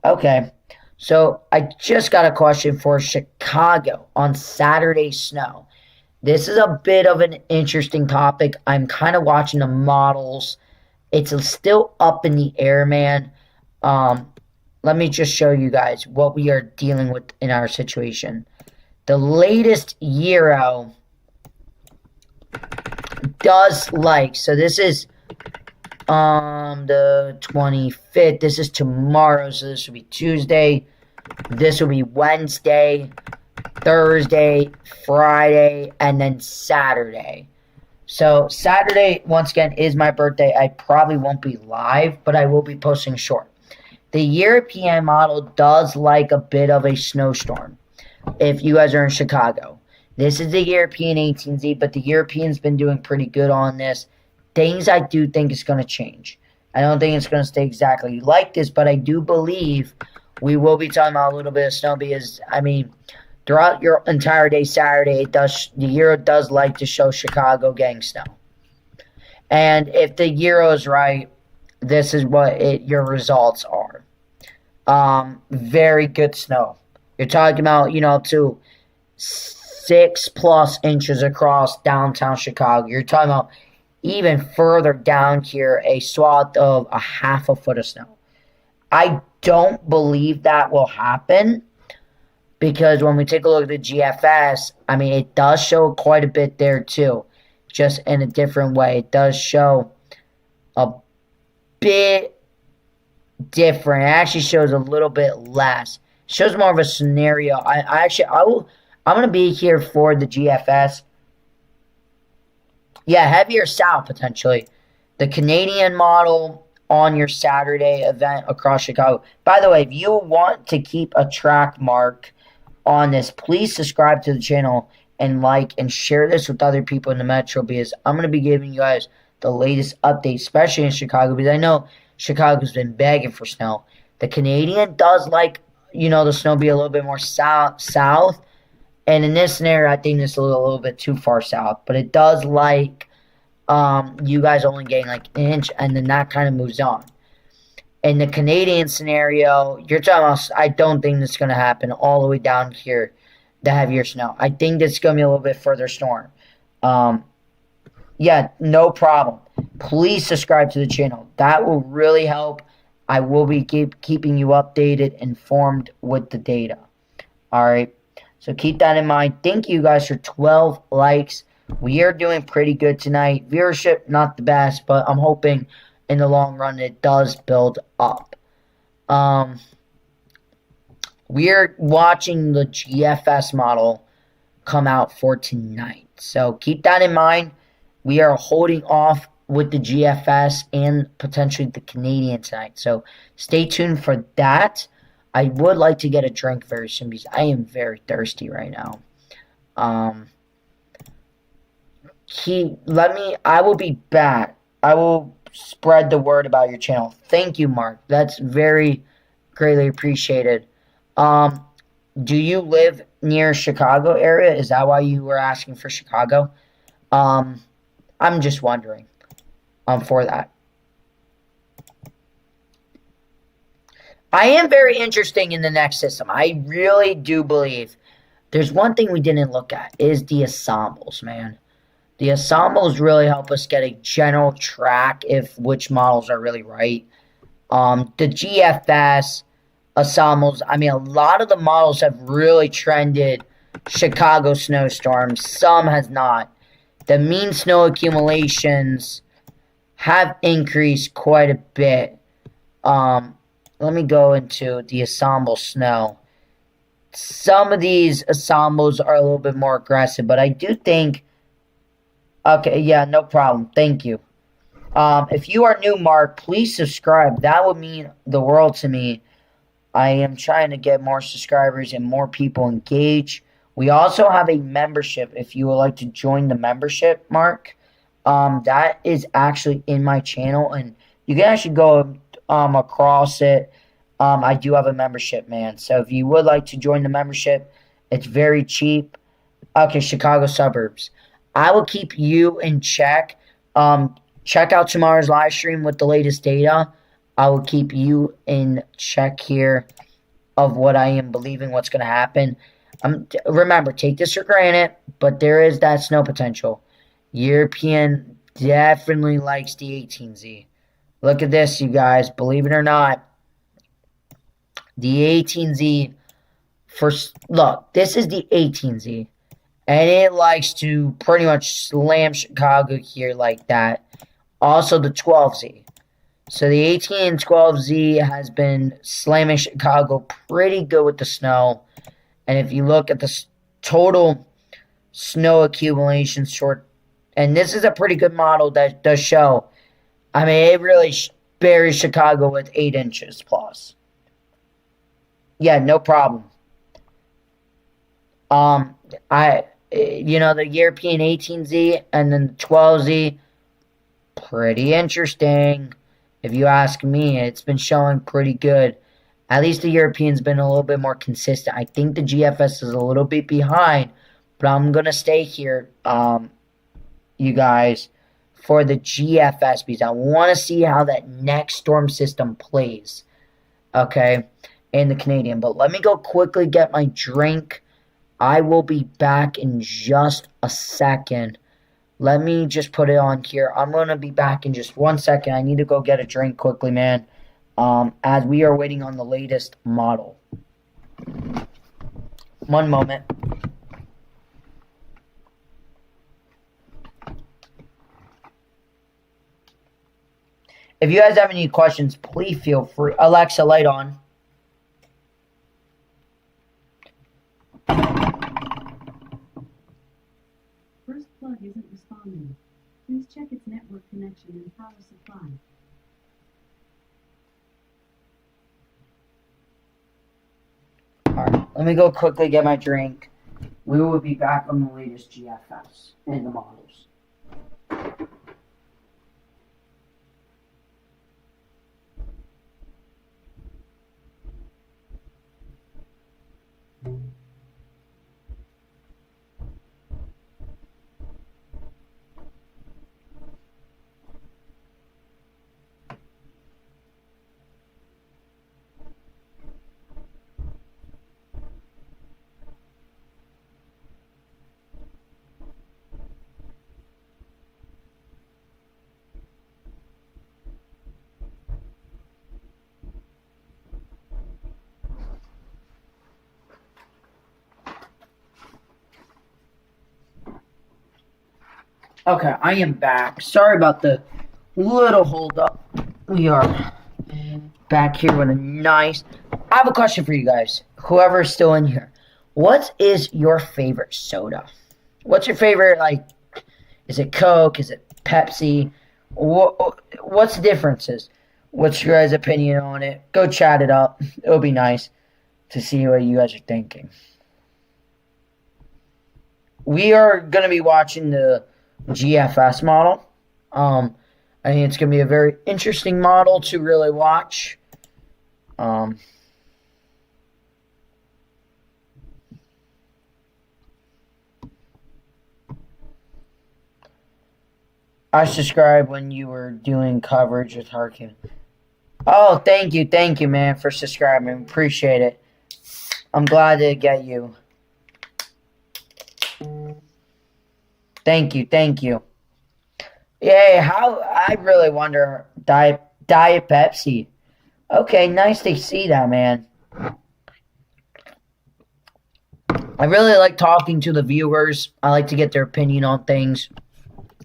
Okay. So, I just got a question for Chicago on Saturday snow. This is a bit of an interesting topic. I'm kind of watching the models. It's still up in the air, man. Let me just show you guys what we are dealing with in our situation. The latest Euro does like, so this is the 25th. This is tomorrow, so this will be Tuesday. This will be Wednesday, Thursday, Friday, and then Saturday. So Saturday, once again, is my birthday. I probably won't be live, but I will be posting short. The European model does like a bit of a snowstorm if you guys are in Chicago. This is the European 18Z, but the European's been doing pretty good on this. Things I do think is going to change. I don't think it's going to stay exactly like this, but I do believe we will be talking about a little bit of snow because, throughout your entire day Saturday, the Euro does like to show Chicago getting snow. And if the Euro is right, this is what your results are. Very good snow. You're talking about, up to 6+ inches across downtown Chicago. You're talking about even further down here, a swath of a half a foot of snow. I don't believe that will happen because when we take a look at the GFS, it does show quite a bit there too, just in a different way. It does show a bit different. It actually shows a little bit less. It shows more of a scenario. I'm going to be here for the GFS. Yeah, heavier south potentially. The Canadian model on your Saturday event across Chicago. By the way, if you want to keep a track mark on this, please subscribe to the channel and like and share this with other people in the metro because I'm going to be giving you guys the latest updates, especially in Chicago because I know Chicago's been begging for snow. The Canadian does like, the snow be a little bit more south. And in this scenario, I think this is a little bit too far south. But it does like you guys only getting like an inch, and then that kind of moves on. In the Canadian scenario, you're talking about, I don't think this is going to happen all the way down here, the heavier snow. I think this is going to be a little bit further storm. Yeah, no problem. Please subscribe to the channel. That will really help. I will be keeping you updated, informed with the data. All right. So keep that in mind. Thank you guys for 12 likes. We are doing pretty good tonight. Viewership, not the best, but I'm hoping in the long run it does build up. We're watching the GFS model come out for tonight. So keep that in mind. We are holding off with the GFS and potentially the Canadian tonight. So stay tuned for that. I would like to get a drink very soon because I am very thirsty right now. I will be back. I will spread the word about your channel. Thank you, Mark. That's very greatly appreciated. Do you live near Chicago area? Is that why you were asking for Chicago? I'm just wondering. For that. I am very interesting in the next system. I really do believe there's one thing we didn't look at is the ensembles, man. The ensembles really help us get a general track if which models are really right. The GFS ensembles, I mean, a lot of the models have really trended Chicago snowstorms. Some has not. The mean snow accumulations have increased quite a bit. Let me go into the ensemble snow. Some of these ensembles are a little bit more aggressive, but I do think... Okay, yeah, no problem. Thank you. If you are new, Mark, please subscribe. That would mean the world to me. I am trying to get more subscribers and more people engaged. We also have a membership. If you would like to join the membership, Mark, that is actually in my channel, and you can actually go across it. I do have a membership, man. So if you would like to join the membership, it's very cheap. Okay, Chicago suburbs. I will keep you in check. Check out tomorrow's live stream with the latest data. I will keep you in check here of what I am believing what's going to happen. Remember, take this for granted, but there is that snow potential. European definitely likes the 18Z. Look at this, you guys. Believe it or not, the 18Z look, this is the 18Z. And it likes to pretty much slam Chicago here like that. Also the 12Z. So the 18 and 12Z has been slamming Chicago pretty good with the snow. And if you look at the total snow accumulation short, and this is a pretty good model that does show. I mean, it really buries Chicago with 8 inches plus. Yeah, no problem. The European 18Z and then the 12Z, pretty interesting. If you ask me, it's been showing pretty good. At least the European's been a little bit more consistent. I think the GFS is a little bit behind, but I'm going to stay here, you guys, for the GFS because I want to see how that next storm system plays, okay, in the Canadian. But let me go quickly get my drink. I will be back in just a second. Let me just put it on here. I'm going to be back in just 1 second. I need to go get a drink quickly, man, as we are waiting on the latest model. 1 moment. If you guys have any questions, please feel free. Alexa, light on. First plug isn't responding. Please check its network connection and power supply. Alright, let me go quickly get my drink. We will be back on the latest GFS and the models. Okay, I am back. Sorry about the little hold up. We are back here with a nice... I have a question for you guys. Whoever's still in here. What is your favorite soda? What's your favorite, like, is it Coke? Is it Pepsi? What's the differences? What's your guys' opinion on it? Go chat it up. It'll be nice to see what you guys are thinking. We are going to be watching the GFS model. I think it's going to be a very interesting model to really watch. I subscribed when you were doing coverage with Harkin. Oh, thank you, man, for subscribing. Appreciate it. I'm glad to get you. Thank you. Yeah, I really wonder, Diet Pepsi. Okay, nice to see that, man. I really like talking to the viewers. I like to get their opinion on things.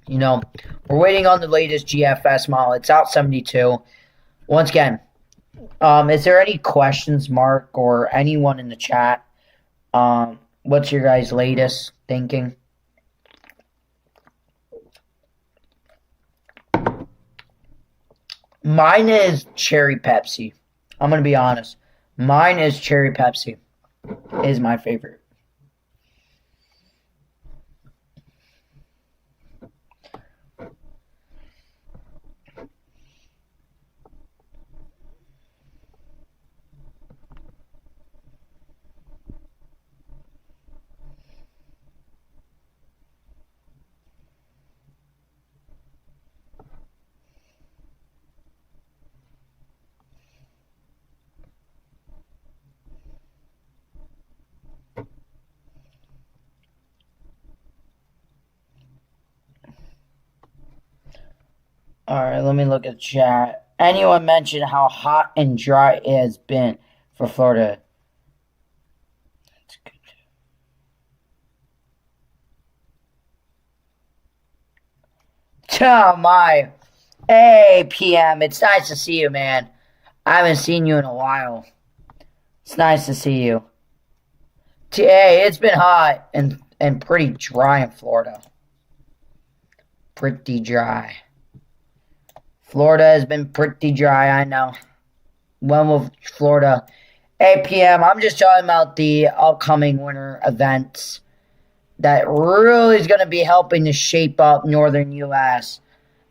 You know, we're waiting on the latest GFS model. It's out 72. Once again, is there any questions, Mark, or anyone in the chat? What's your guys' latest thinking? Mine is Cherry Pepsi. I'm going to be honest. Mine is Cherry Pepsi. Is my favorite. Alright, let me look at chat. Anyone mention how hot and dry it has been for Florida? That's good. Oh my. Hey, PM. It's nice to see you, man. I haven't seen you in a while. It's nice to see you. Hey, it's been hot and pretty dry in Florida. Pretty dry. Florida has been pretty dry, I know. When will Florida... Hey, PM, I'm just talking about the upcoming winter events that really is going to be helping to shape up northern U.S.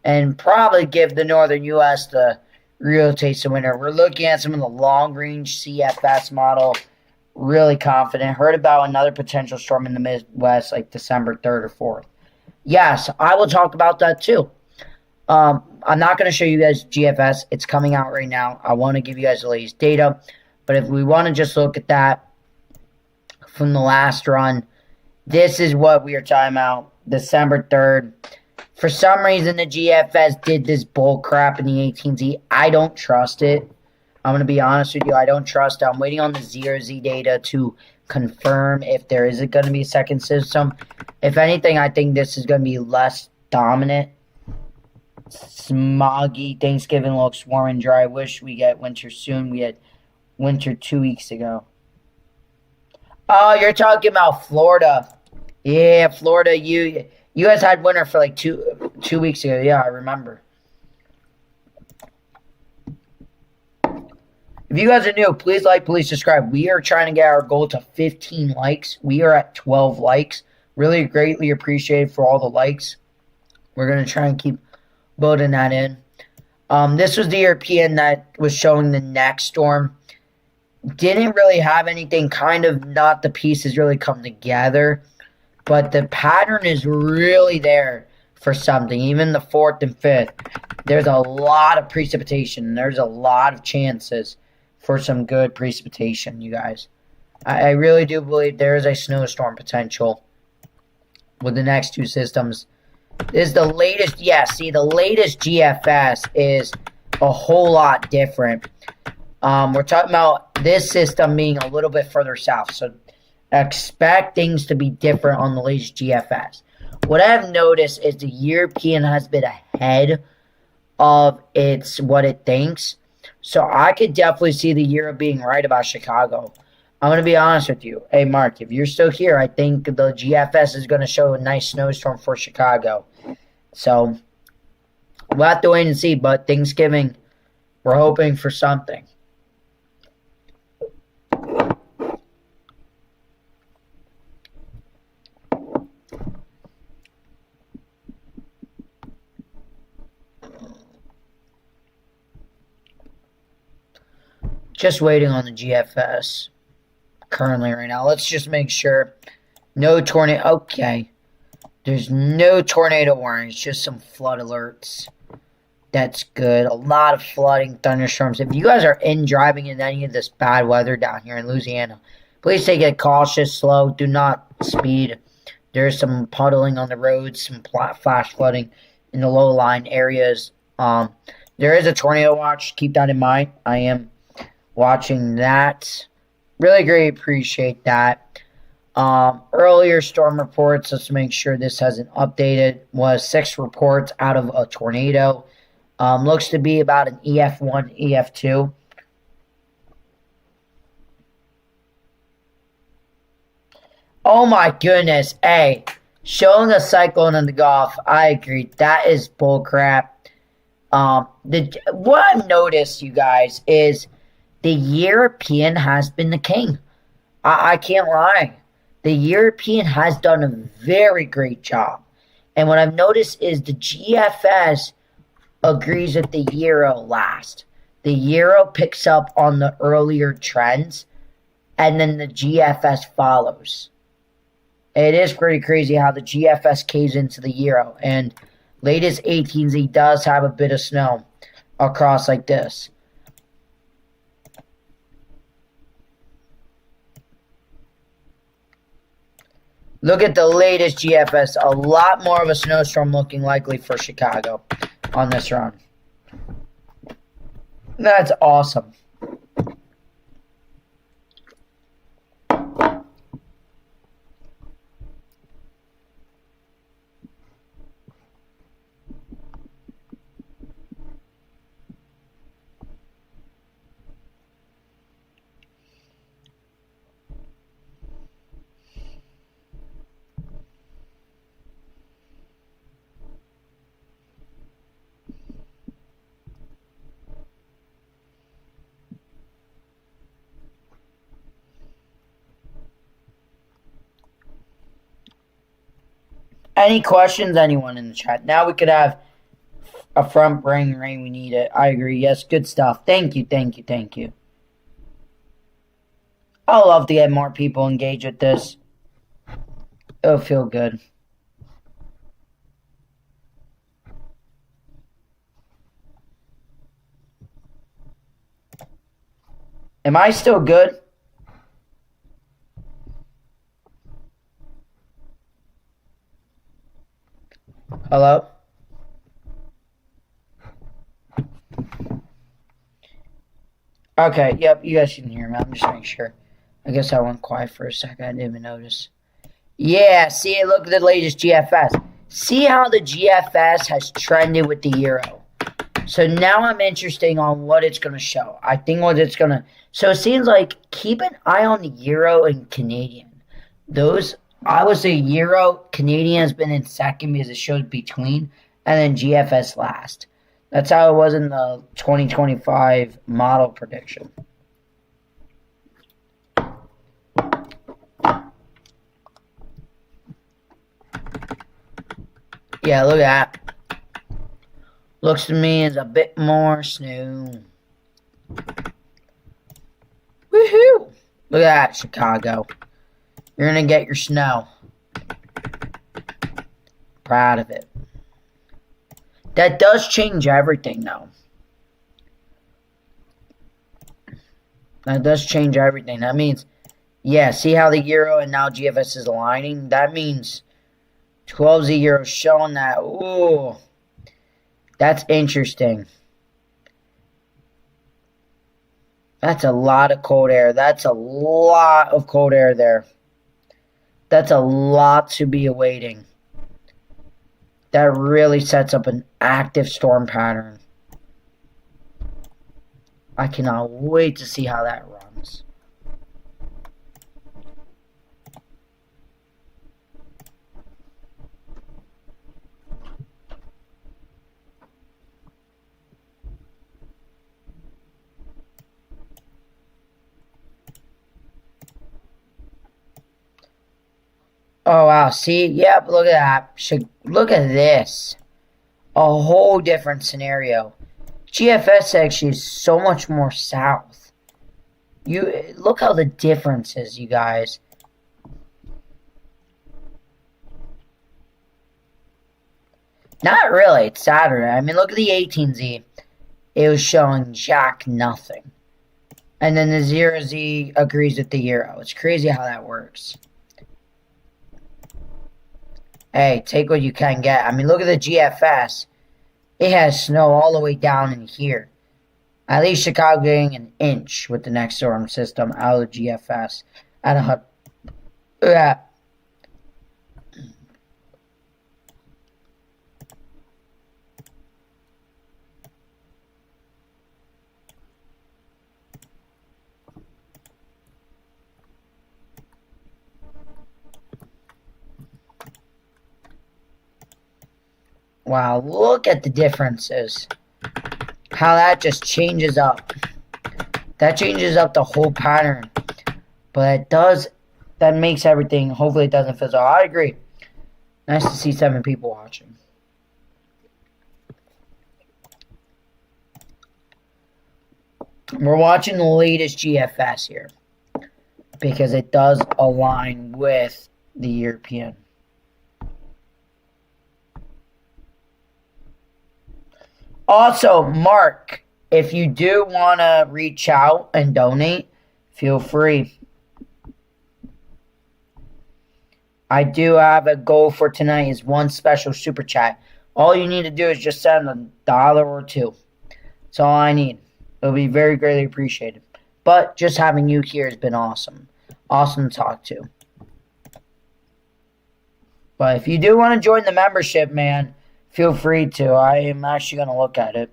and probably give the northern U.S. the real taste of winter. We're looking at some of the long-range CFS model. Really confident. Heard about another potential storm in the Midwest like December 3rd or 4th. Yes, I will talk about that too. I'm not going to show you guys GFS. It's coming out right now. I want to give you guys the latest data. But if we want to just look at that from the last run, this is what we are talking about. December 3rd. For some reason, the GFS did this bull crap in the 18Z. I don't trust it. I'm going to be honest with you. I don't trust it. I'm waiting on the 0Z data to confirm if there is going to be a second system. If anything, I think this is going to be less dominant. Smoggy. Thanksgiving looks warm and dry. Wish we get winter soon. We had winter 2 weeks ago. Oh, you're talking about Florida. Yeah, Florida. You guys had winter for like two weeks ago. Yeah, I remember. If you guys are new, please like, please subscribe. We are trying to get our goal to 15 likes. We are at 12 likes. Really greatly appreciated for all the likes. We're going to try and keep building that in. This was the European that was showing the next storm. Didn't really have anything, kind of not the pieces really come together. But the pattern is really there for something. Even the 4th and 5th. There's a lot of precipitation. There's a lot of chances for some good precipitation, you guys. I really do believe there is a snowstorm potential with the next two systems. This is the latest, yeah, see, the latest GFS is a whole lot different. We're talking about this system being a little bit further south, so expect things to be different on the latest GFS. What I have noticed is the European has been ahead of what it thinks. So I could definitely see the Euro being right about Chicago. I'm going to be honest with you. Hey, Mark, if you're still here, I think the GFS is going to show a nice snowstorm for Chicago. So we'll have to wait and see. But Thanksgiving, we're hoping for something. Just waiting on the GFS currently right now. Let's just make sure. No tornado. Okay. There's no tornado warnings. Just some flood alerts. That's good. A lot of flooding, thunderstorms. If you guys are driving in any of this bad weather down here in Louisiana, please take it cautious, slow. Do not speed. There's some puddling on the roads, some flash flooding in the low-lying areas. There is a tornado watch. Keep that in mind. I am watching that. Really great. Appreciate that. Earlier storm reports, let's make sure this hasn't updated, was 6 reports out of a tornado. Looks to be about an EF1, EF2. Oh my goodness. Hey, showing a cyclone in the Gulf, I agree. That is bullcrap. What I've noticed, you guys, is the European has been the king. I can't lie. The European has done a very great job. And what I've noticed is the GFS agrees with the Euro last. The Euro picks up on the earlier trends, and then the GFS follows. It is pretty crazy how the GFS caves into the Euro. And latest 18s, he does have a bit of snow across like this. Look at the latest GFS. A lot more of a snowstorm looking likely for Chicago on this run. That's awesome. Any questions, anyone in the chat? Now we could have a front bring rain. We need it. I agree. Yes, good stuff. Thank you, thank you, thank you. I love to get more people engaged with this. It'll feel good. Am I still good? Hello? Okay, yep, you guys can hear me. I'm just making sure. I guess I went quiet for a second. I didn't even notice. Yeah, see, look at the latest GFS. See how the GFS has trended with the Euro. So now I'm interested on what it's going to show. I think what it's going to... So it seems like keep an eye on the Euro and Canadian. Those... I would say Euro, Canadian has been in second because it shows between, and then GFS last. That's how it was in the 2025 model prediction. Yeah, look at that. Looks to me as a bit more snow. Woohoo! Look at that, Chicago. You're going to get your snow. Proud of it. That does change everything, though. That does change everything. That means, yeah, see how the Euro and now GFS is aligning? That means 12Z Euro showing that. Ooh, that's interesting. That's a lot of cold air. That's a lot of cold air there. That's a lot to be awaiting. That really sets up an active storm pattern. I cannot wait to see how that runs. Oh, wow. See? Yep, look at that. Look at this. A whole different scenario. GFS actually is so much more south. You look how the difference is, you guys. Not really. It's Saturday. I mean, look at the 18Z. It was showing jack nothing. And then the 0Z agrees with the Euro. It's crazy how that works. Hey, take what you can get. I mean, look at the GFS. It has snow all the way down in here. At least Chicago getting an inch with the next storm system out of the GFS. At a yeah. Wow, look at the differences. How that just changes up. That changes up the whole pattern. But it does, that makes everything, hopefully it doesn't fizzle. I agree. Nice to see 7 people watching. We're watching the latest GFS here. Because it does align with the European. Also, Mark, if you do want to reach out and donate, feel free. I do have a goal for tonight is 1 special super chat. All you need to do is just send $1 or $2. That's all I need. It'll be very greatly appreciated. But just having you here has been awesome. Awesome to talk to. But if you do want to join the membership, man, feel free to. I am actually going to look at it.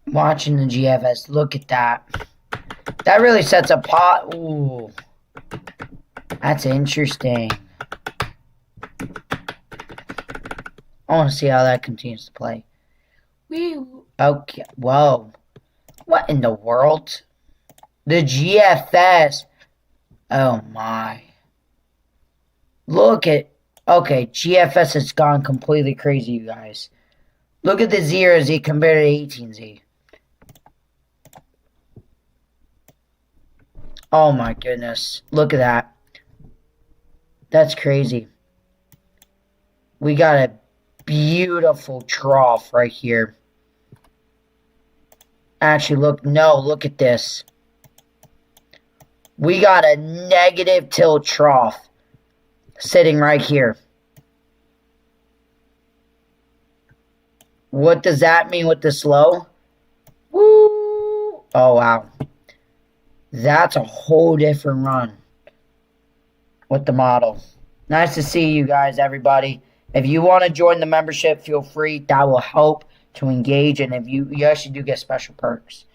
Watching the GFS, look at that. That really sets a pot. Ooh. That's interesting. I want to see how that continues to play. Okay. Whoa. What in the world? The GFS. Oh my. Look at. Okay, GFS has gone completely crazy, you guys. Look at the 0Z compared to 18Z. Oh my goodness. Look at that. That's crazy. We got a beautiful trough right here. Actually, look at this. We got a negative tilt trough sitting right here. What does that mean with this low? Woo! Oh, wow. That's a whole different run with the model. Nice to see you guys, everybody. If you want to join the membership, feel free. That will help to engage. And if you actually do get special perks.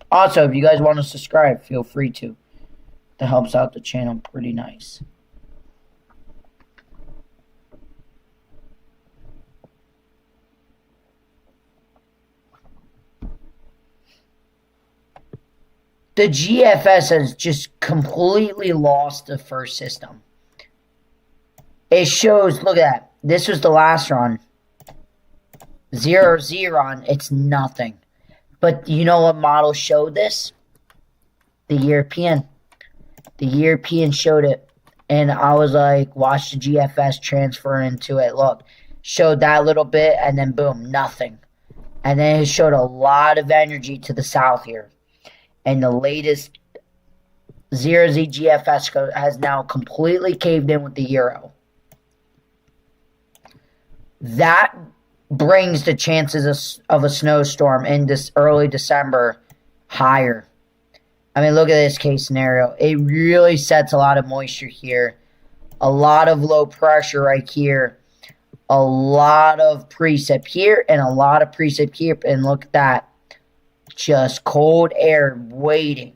Also, if you guys want to subscribe, feel free to. That helps out the channel pretty nice. The GFS has just completely lost the first system. It shows, look at that. This was the last run. 0Z run, it's nothing. But you know what model showed this? The European. The European showed it. And I was like, watch the GFS transfer into it. Look, showed that little bit, and then boom, nothing. And then it showed a lot of energy to the south here. And the latest 0Z GFS has now completely caved in with the Euro. That brings the chances of a snowstorm in this early December higher. I mean, look at this case scenario. It really sets a lot of moisture here. A lot of low pressure right here. A lot of precip here and a lot of precip here. And look at that. Just cold air waiting.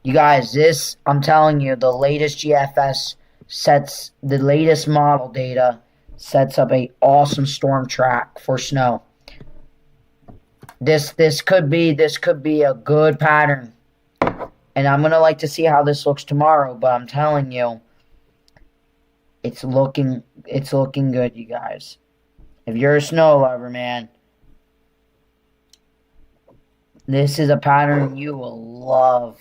You guys, this, I'm telling you, the latest GFS sets, the latest model data sets up a awesome storm track for snow. This could be a good pattern. And I'm going to like to see how this looks tomorrow, but I'm telling you, it's looking good, you guys. If you're a snow lover, man, this is a pattern you will love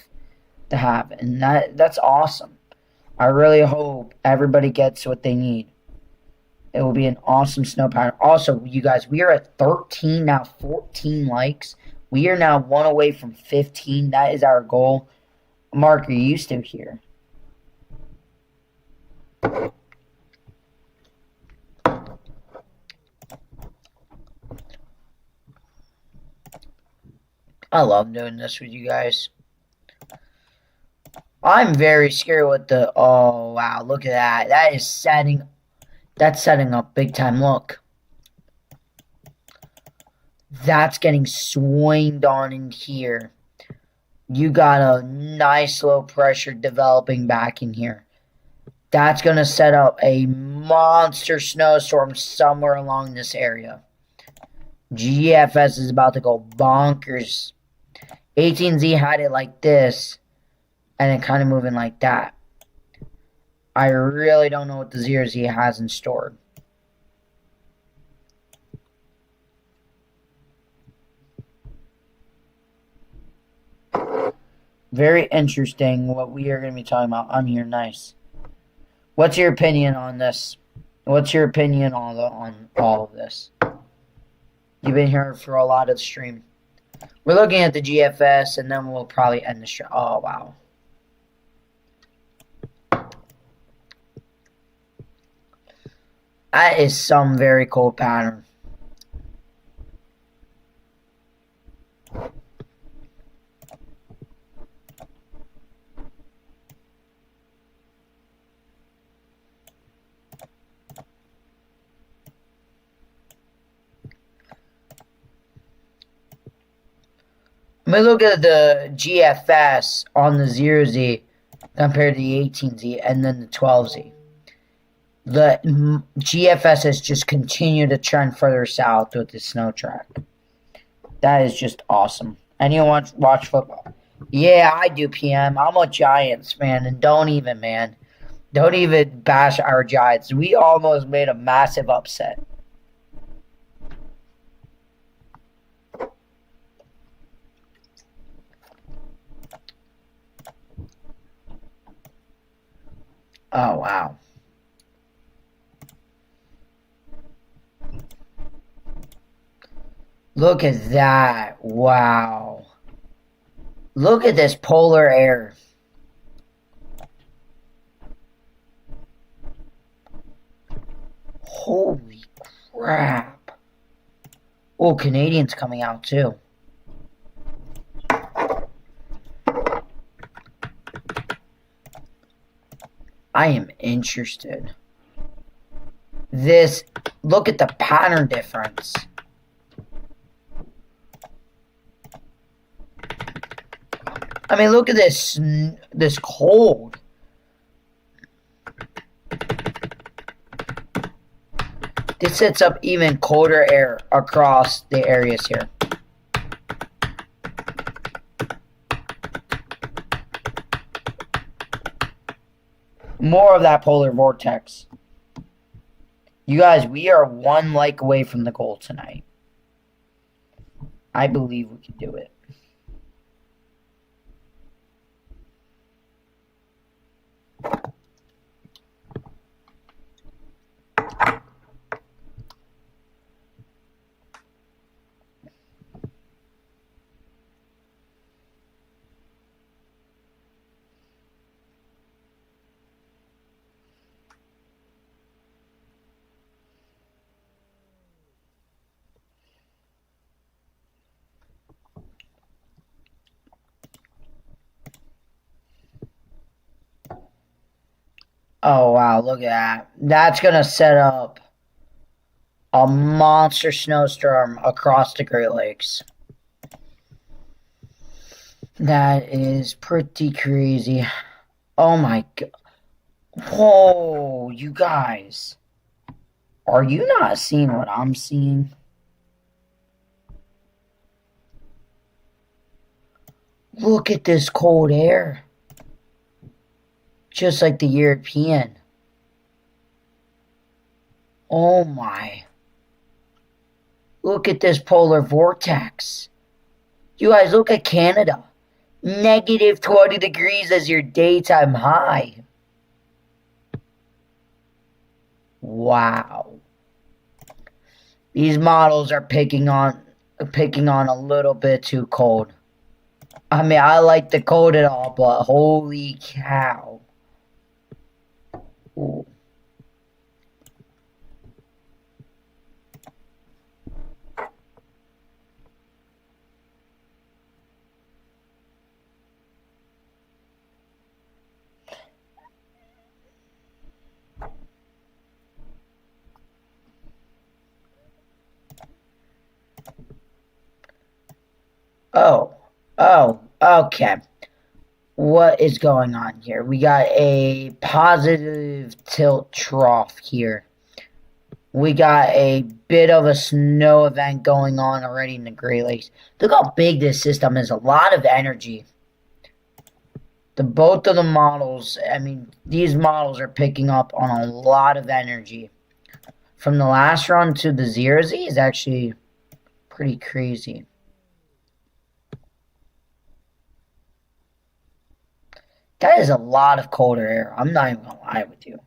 to have. And that's awesome. I really hope everybody gets what they need. It will be an awesome snow pattern. Also, you guys, we are at 13 now, 14 likes. We are now 1 away from 15. That is our goal. Mark, are you still here? I love doing this with you guys. I'm very scared with the... Oh, wow. Look at that. That's setting up big time. Look. That's getting swinged on in here. You got a nice low pressure developing back in here. That's going to set up a monster snowstorm somewhere along this area. GFS is about to go bonkers. 18Z had it like this. And then kind of moving like that. I really don't know what the 0Z has in store. Very interesting what we are going to be talking about. I'm here, nice. What's your opinion on this? What's your opinion on all of this? You've been here for a lot of the stream. We're looking at the GFS, and then we'll probably end the show. Oh, wow. That is some very cool pattern. Let me look at the GFS on the 0Z compared to the 18Z and then the 12Z. The GFS has just continued to trend further south with the snow track. That is just awesome. Anyone watch football? Yeah, I do, PM. I'm a Giants fan, and don't even bash our Giants. We almost made a massive upset. Oh, wow. Look at that. Wow. Look at this polar air. Holy crap. Oh, Canadians coming out too. I am interested. Look at the pattern difference. I mean, look at this cold. This sets up even colder air across the areas here. More of that polar vortex. You guys, we are 1 like away from the goal tonight. I believe we can do it. Oh, wow, look at that. That's going to set up a monster snowstorm across the Great Lakes. That is pretty crazy. Oh, my God. Whoa, you guys. Are you not seeing what I'm seeing? Look at this cold air. Just like the European. Oh my. Look at this polar vortex. You guys, look at Canada. Negative 20 degrees as your daytime high. Wow. These models are picking on a little bit too cold. I mean, I like the cold and all, but holy cow. Ooh. Oh, okay. What is going on here? We got a positive tilt trough here. We got a bit of a snow event going on already in the Great Lakes. Look how big this system is. A lot of energy. Both of the models, I mean, these models are picking up on a lot of energy. From the last run to the 0Z is actually pretty crazy. That is a lot of colder air. I'm not even gonna lie with you.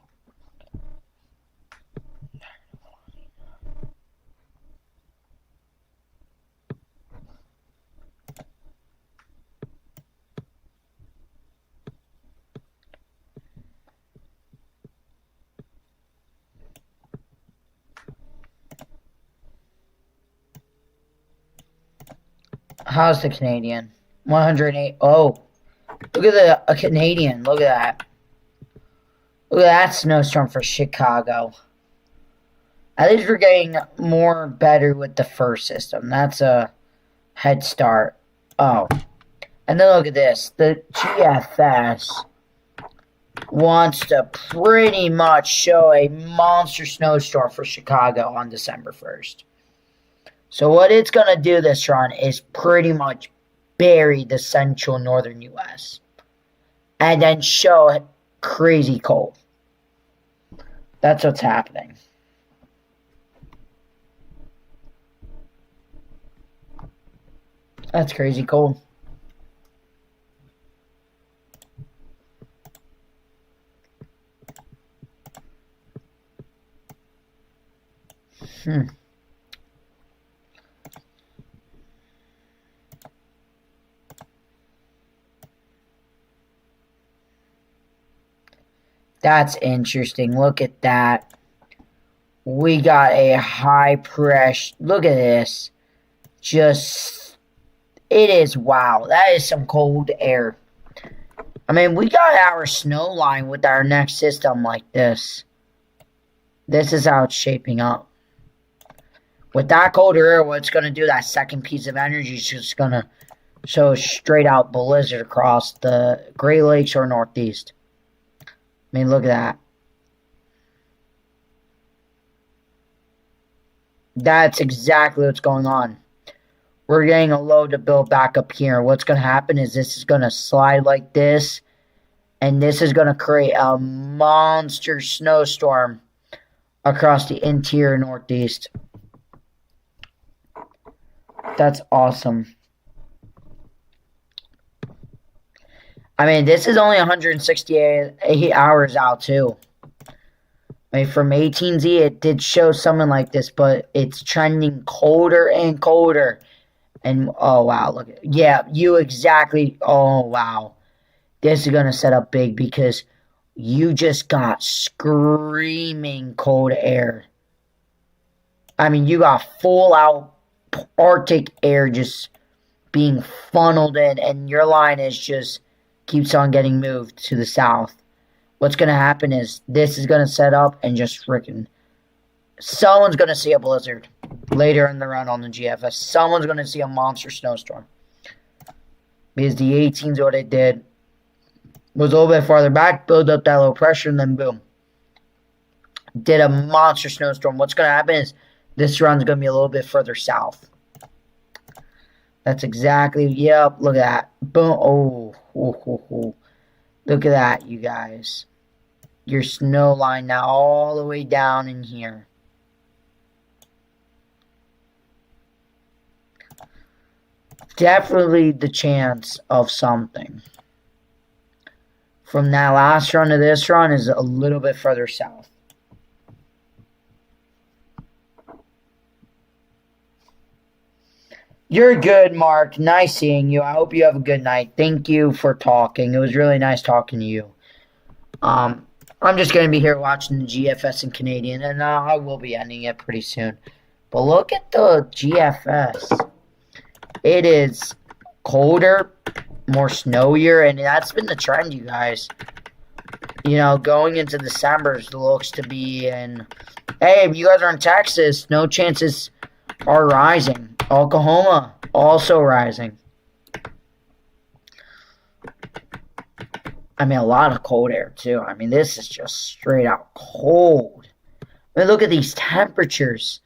How's the Canadian? 108. Oh, look at a Canadian. Look at that. Look at that snowstorm for Chicago. At least we're getting more better with the first system. That's a head start. Oh. And then look at this. The GFS wants to pretty much show a monster snowstorm for Chicago on December 1st. So what it's going to do this run is pretty much bury the central northern U.S. and then show it crazy cold. That's what's happening. That's crazy cold. That's interesting. Look at that. We got a high pressure. Look at this. Just, it is, wow. That is some cold air. I mean, we got our snow line with our next system like this. This is how it's shaping up. With that colder air, what it's going to do, that second piece of energy is just going to show straight out blizzard across the Great Lakes or Northeast. I mean, look at that. That's exactly what's going on. We're getting a low to build back up here. What's going to happen is this is going to slide like this. And this is going to create a monster snowstorm across the interior Northeast. That's awesome. I mean, this is only 168 hours out, too. I mean, from 18Z, it did show something like this, but it's trending colder and colder. And, oh, wow, look. Yeah, you exactly. Oh, wow. This is going to set up big because you just got screaming cold air. I mean, you got full-out Arctic air just being funneled in, and your line is just keeps on getting moved to the south. What's going to happen is this is going to set up and just freaking... Someone's going to see a blizzard later in the run on the GFS. Someone's going to see a monster snowstorm. Because the 18s, what it did was a little bit farther back, build up that low pressure, and then boom. Did a monster snowstorm. What's going to happen is this run's going to be a little bit further south. That's exactly, yep, look at that. Boom, oh. Look at that, you guys. Your snow line now all the way down in here. Definitely the chance of something. From that last run to this run is a little bit further south. You're good, Mark. Nice seeing you. I hope you have a good night. Thank you for talking. It was really nice talking to you. I'm just going to be here watching the GFS and Canadian, and I will be ending it pretty soon. But look at the GFS. It is colder, more snowier, and that's been the trend, you guys. You know, going into December looks to be, and hey, if you guys are in Texas, snow chances are rising. Oklahoma also rising. I mean, a lot of cold air, too. I mean, this is just straight out cold. I mean, look at these temperatures.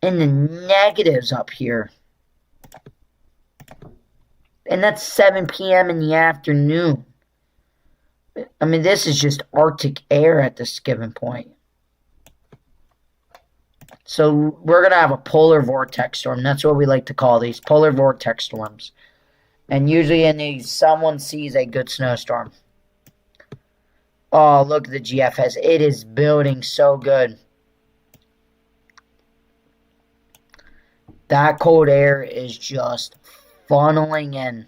And the negatives up here. And that's 7 p.m. in the afternoon. I mean, this is just Arctic air at this given point. So we're going to have a polar vortex storm. That's what we like to call these, polar vortex storms. And usually in these, someone sees a good snowstorm. Oh, look at the GFS. It is building so good. That cold air is just funneling in.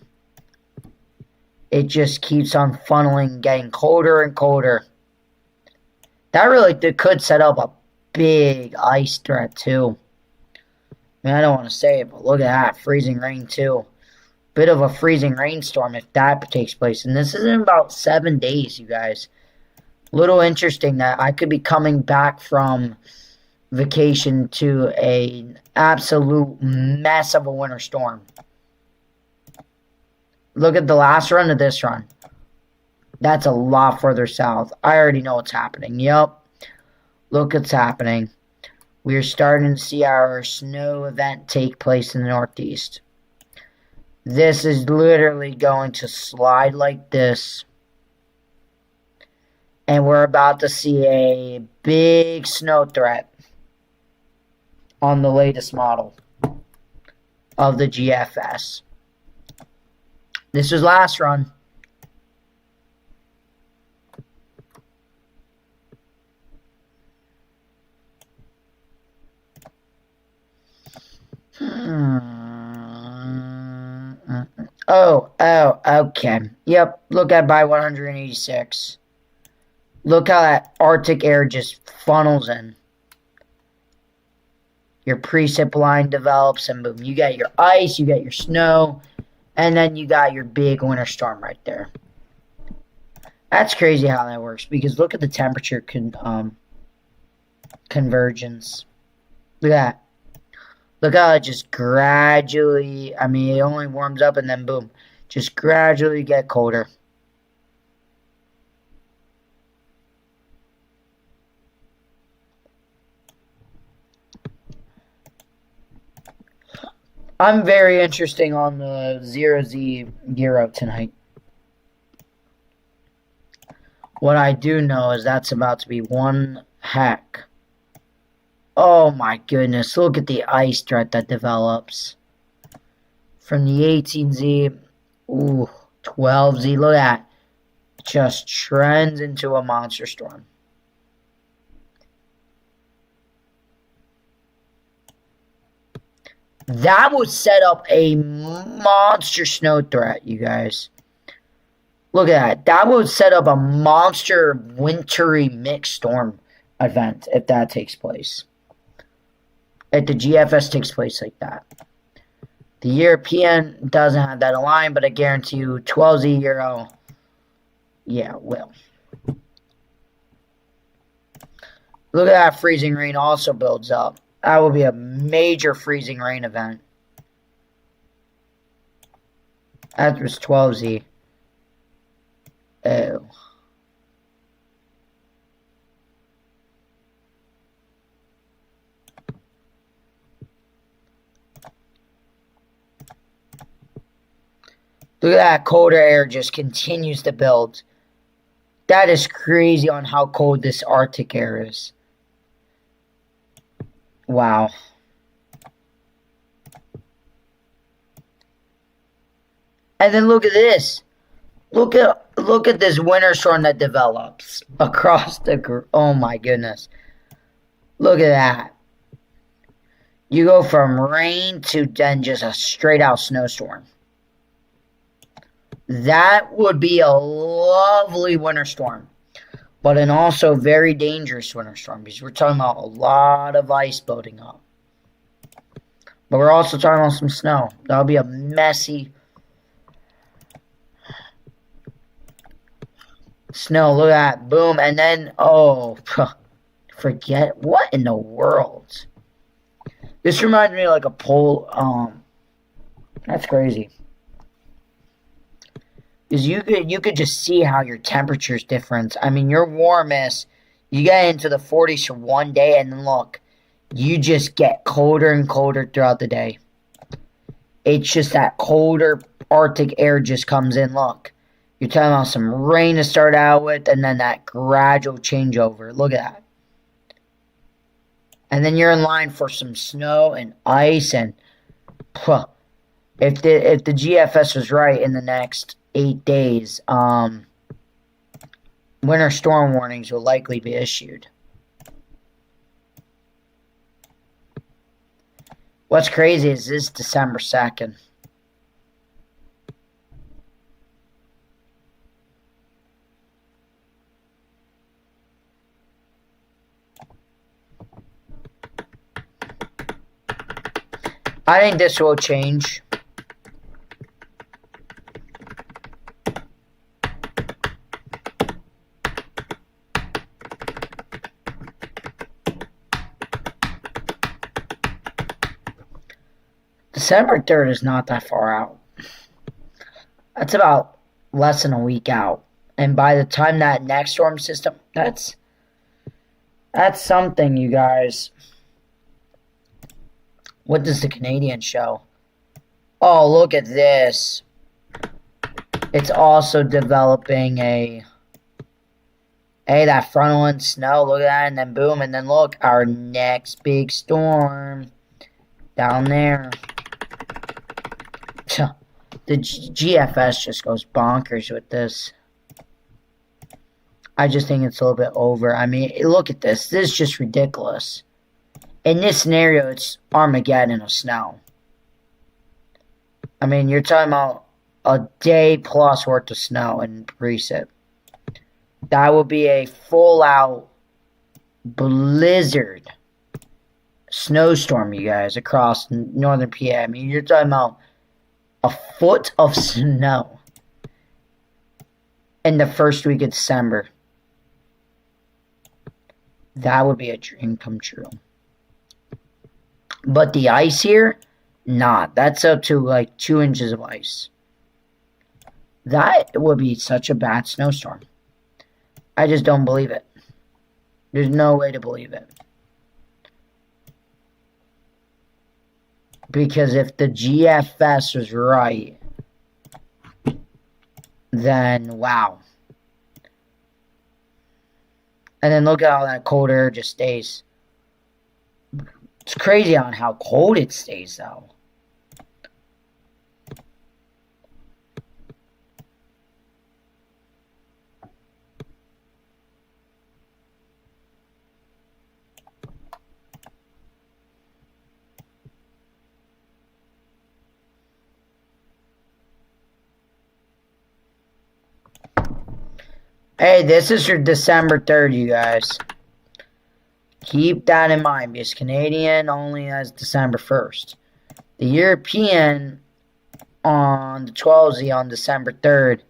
It just keeps on funneling, getting colder and colder. That really could set up a big ice threat, too. I mean, I don't want to say it, but look at that. Freezing rain, too. Bit of a freezing rainstorm if that takes place. And this is in about 7 days, you guys. Little interesting that I could be coming back from vacation to an absolute mess of a winter storm. Look at the last run of this run. That's a lot further south. I already know what's happening. Yep. Look what's happening. We're starting to see our snow event take place in the Northeast. This is literally going to slide like this. And we're about to see a big snow threat on the latest model of the GFS. This was last run. Oh, okay. Yep, look at by 186. Look how that Arctic air just funnels in. Your precip line develops, and boom, you got your ice, you got your snow, and then you got your big winter storm right there. That's crazy how that works, because look at the temperature convergence. Look at that. Look how it just gradually, I mean, it only warms up and then boom, just gradually get colder. I'm very interesting on the 0Z Euro tonight. What I do know is that's about to be one heck Oh my goodness, look at the ice threat that develops. From the 18Z, ooh, 12Z, look at that. Just trends into a monster storm. That would set up a monster snow threat, you guys. Look at that. That would set up a monster wintry mixed storm event if that takes place. If the GFS takes place like that. The European doesn't have that aligned, but I guarantee you 12Z Euro, yeah, will. Look at that, freezing rain also builds up. That will be a major freezing rain event. That was 12Z. Oh. Look at that, colder air just continues to build. That is crazy on how cold this Arctic air is. Wow. And then look at this. Look at this winter storm that develops across the... Oh my goodness. Look at that. You go from rain to then just a straight out snowstorm. That would be a lovely winter storm. But an also very dangerous winter storm. Because we're talking about a lot of ice building up. But we're also talking about some snow. That'll be a messy... Snow, look at that. Boom. And then, oh, forget. What in the world? This reminds me of like a pole. That's crazy. Because you could just see how your temperature's different. I mean, your warmest, you get into the 40s for one day, and then look, you just get colder and colder throughout the day. It's just that colder Arctic air just comes in. Look. You're talking about some rain to start out with, and then that gradual changeover. Look at that. And then you're in line for some snow and ice, and if the GFS was right in the next 8 days, winter storm warnings will likely be issued. What's crazy is this December 2nd. I think this will change. December 3rd is not that far out. That's about less than a week out. And by the time that next storm system, that's something, you guys. What does the Canadian show? Oh, look at this. It's also developing a... Hey, that frontal and snow. Look at that. And then boom. And then look. Our next big storm. Down there. The GFS just goes bonkers with this. I just think it's a little bit over. I mean, look at this. This is just ridiculous. In this scenario, it's Armageddon of snow. I mean, you're talking about a day plus worth of snow in precip. That would be a full-out blizzard snowstorm, you guys, across northern PA. I mean, you're talking about a foot of snow in the first week of December. That would be a dream come true. But the ice here, not. That's up to like 2 inches of ice. That would be such a bad snowstorm. I just don't believe it. There's no way to believe it. Because if the GFS was right, then wow. And then look at how that cold air just stays. It's crazy on how cold it stays, though. Hey, this is your December 3rd, you guys. Keep that in mind, because Canadian only has December 1st. The European on the 12Z on December 3rd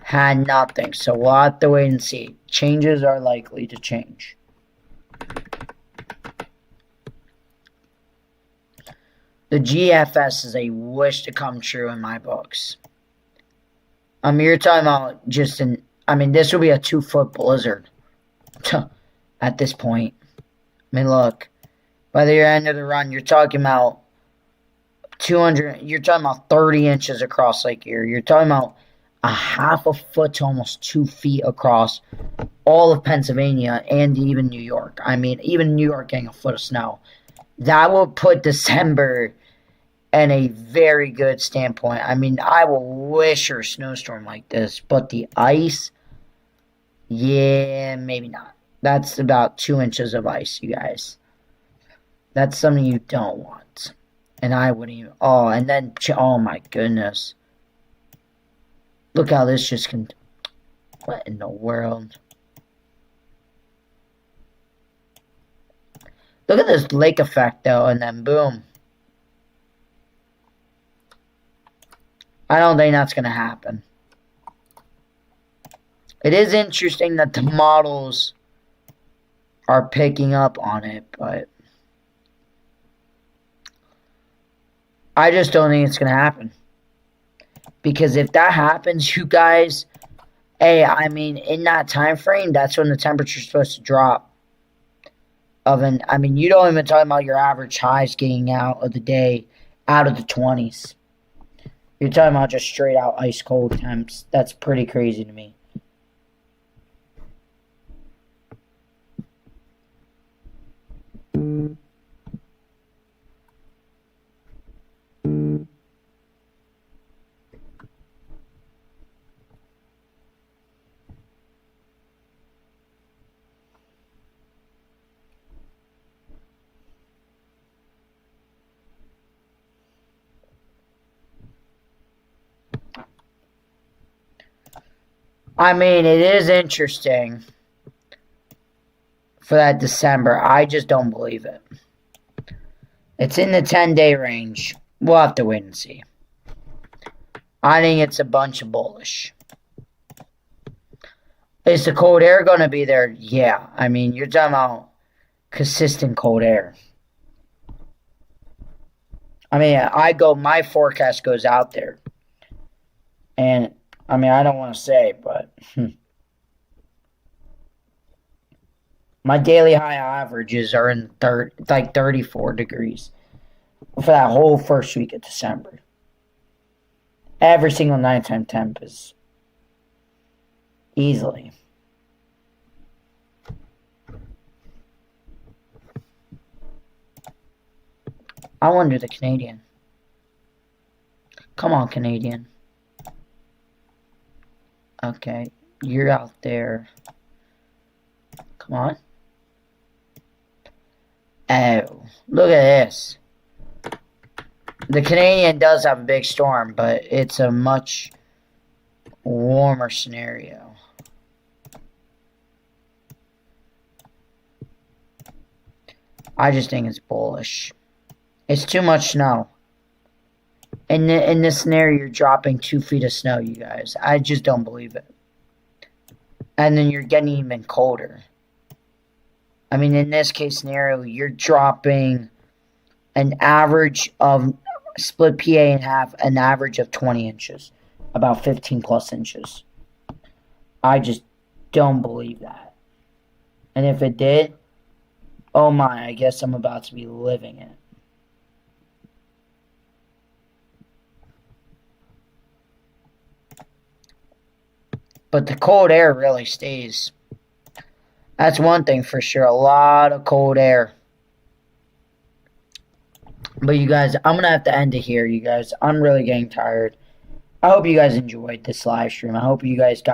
had nothing, so we'll have to wait and see. Changes are likely to change. The GFS is a wish to come true in my books. You're talking about just this will be a 2-foot blizzard at this point. Look, by the end of the run, you're talking about 30 inches across Lake Erie. You're talking about a half a foot to almost 2 feet across all of Pennsylvania and even New York. Even New York getting a foot of snow. That will put December in a very good standpoint. I will wish for a snowstorm like this, but the ice, yeah, maybe not. That's about 2 inches of ice, you guys. That's something you don't want. And I wouldn't even, oh my goodness. Look how this just can, what in the world? Look at this lake effect, though, and then boom. I don't think that's going to happen. It is interesting that the models are picking up on it, but I just don't think it's going to happen. Because if that happens, you guys, in that time frame, that's when the temperature's supposed to drop. You don't even talk about your average highs getting out of the day, out of the 20s. You're talking about just straight out ice cold temps. That's pretty crazy to me. It is interesting for that December. I just don't believe it. It's in the 10-day range. We'll have to wait and see. I think it's a bunch of bullish. Is the cold air going to be there? Yeah. You're talking about consistent cold air. My forecast goes out there. And, I don't want to say, but my daily high averages are in 34 degrees for that whole first week of December. Every single nighttime temp is easily. I wonder the Canadian. Come on, Canadian. Okay, you're out there. Come on. Oh, look at this. The Canadian does have a big storm, but it's a much warmer scenario. I just think it's bullish. It's too much snow. In this scenario, you're dropping 2 feet of snow, you guys. I just don't believe it. And then you're getting even colder. In this case scenario, you're dropping an average of, split PA in half, an average of 20 inches. About 15 plus inches. I just don't believe that. And if it did, oh my, I guess I'm about to be living it. But the cold air really stays. That's one thing for sure. A lot of cold air. But you guys, I'm going to have to end it here, you guys. I'm really getting tired. I hope you guys enjoyed this live stream. I hope you guys got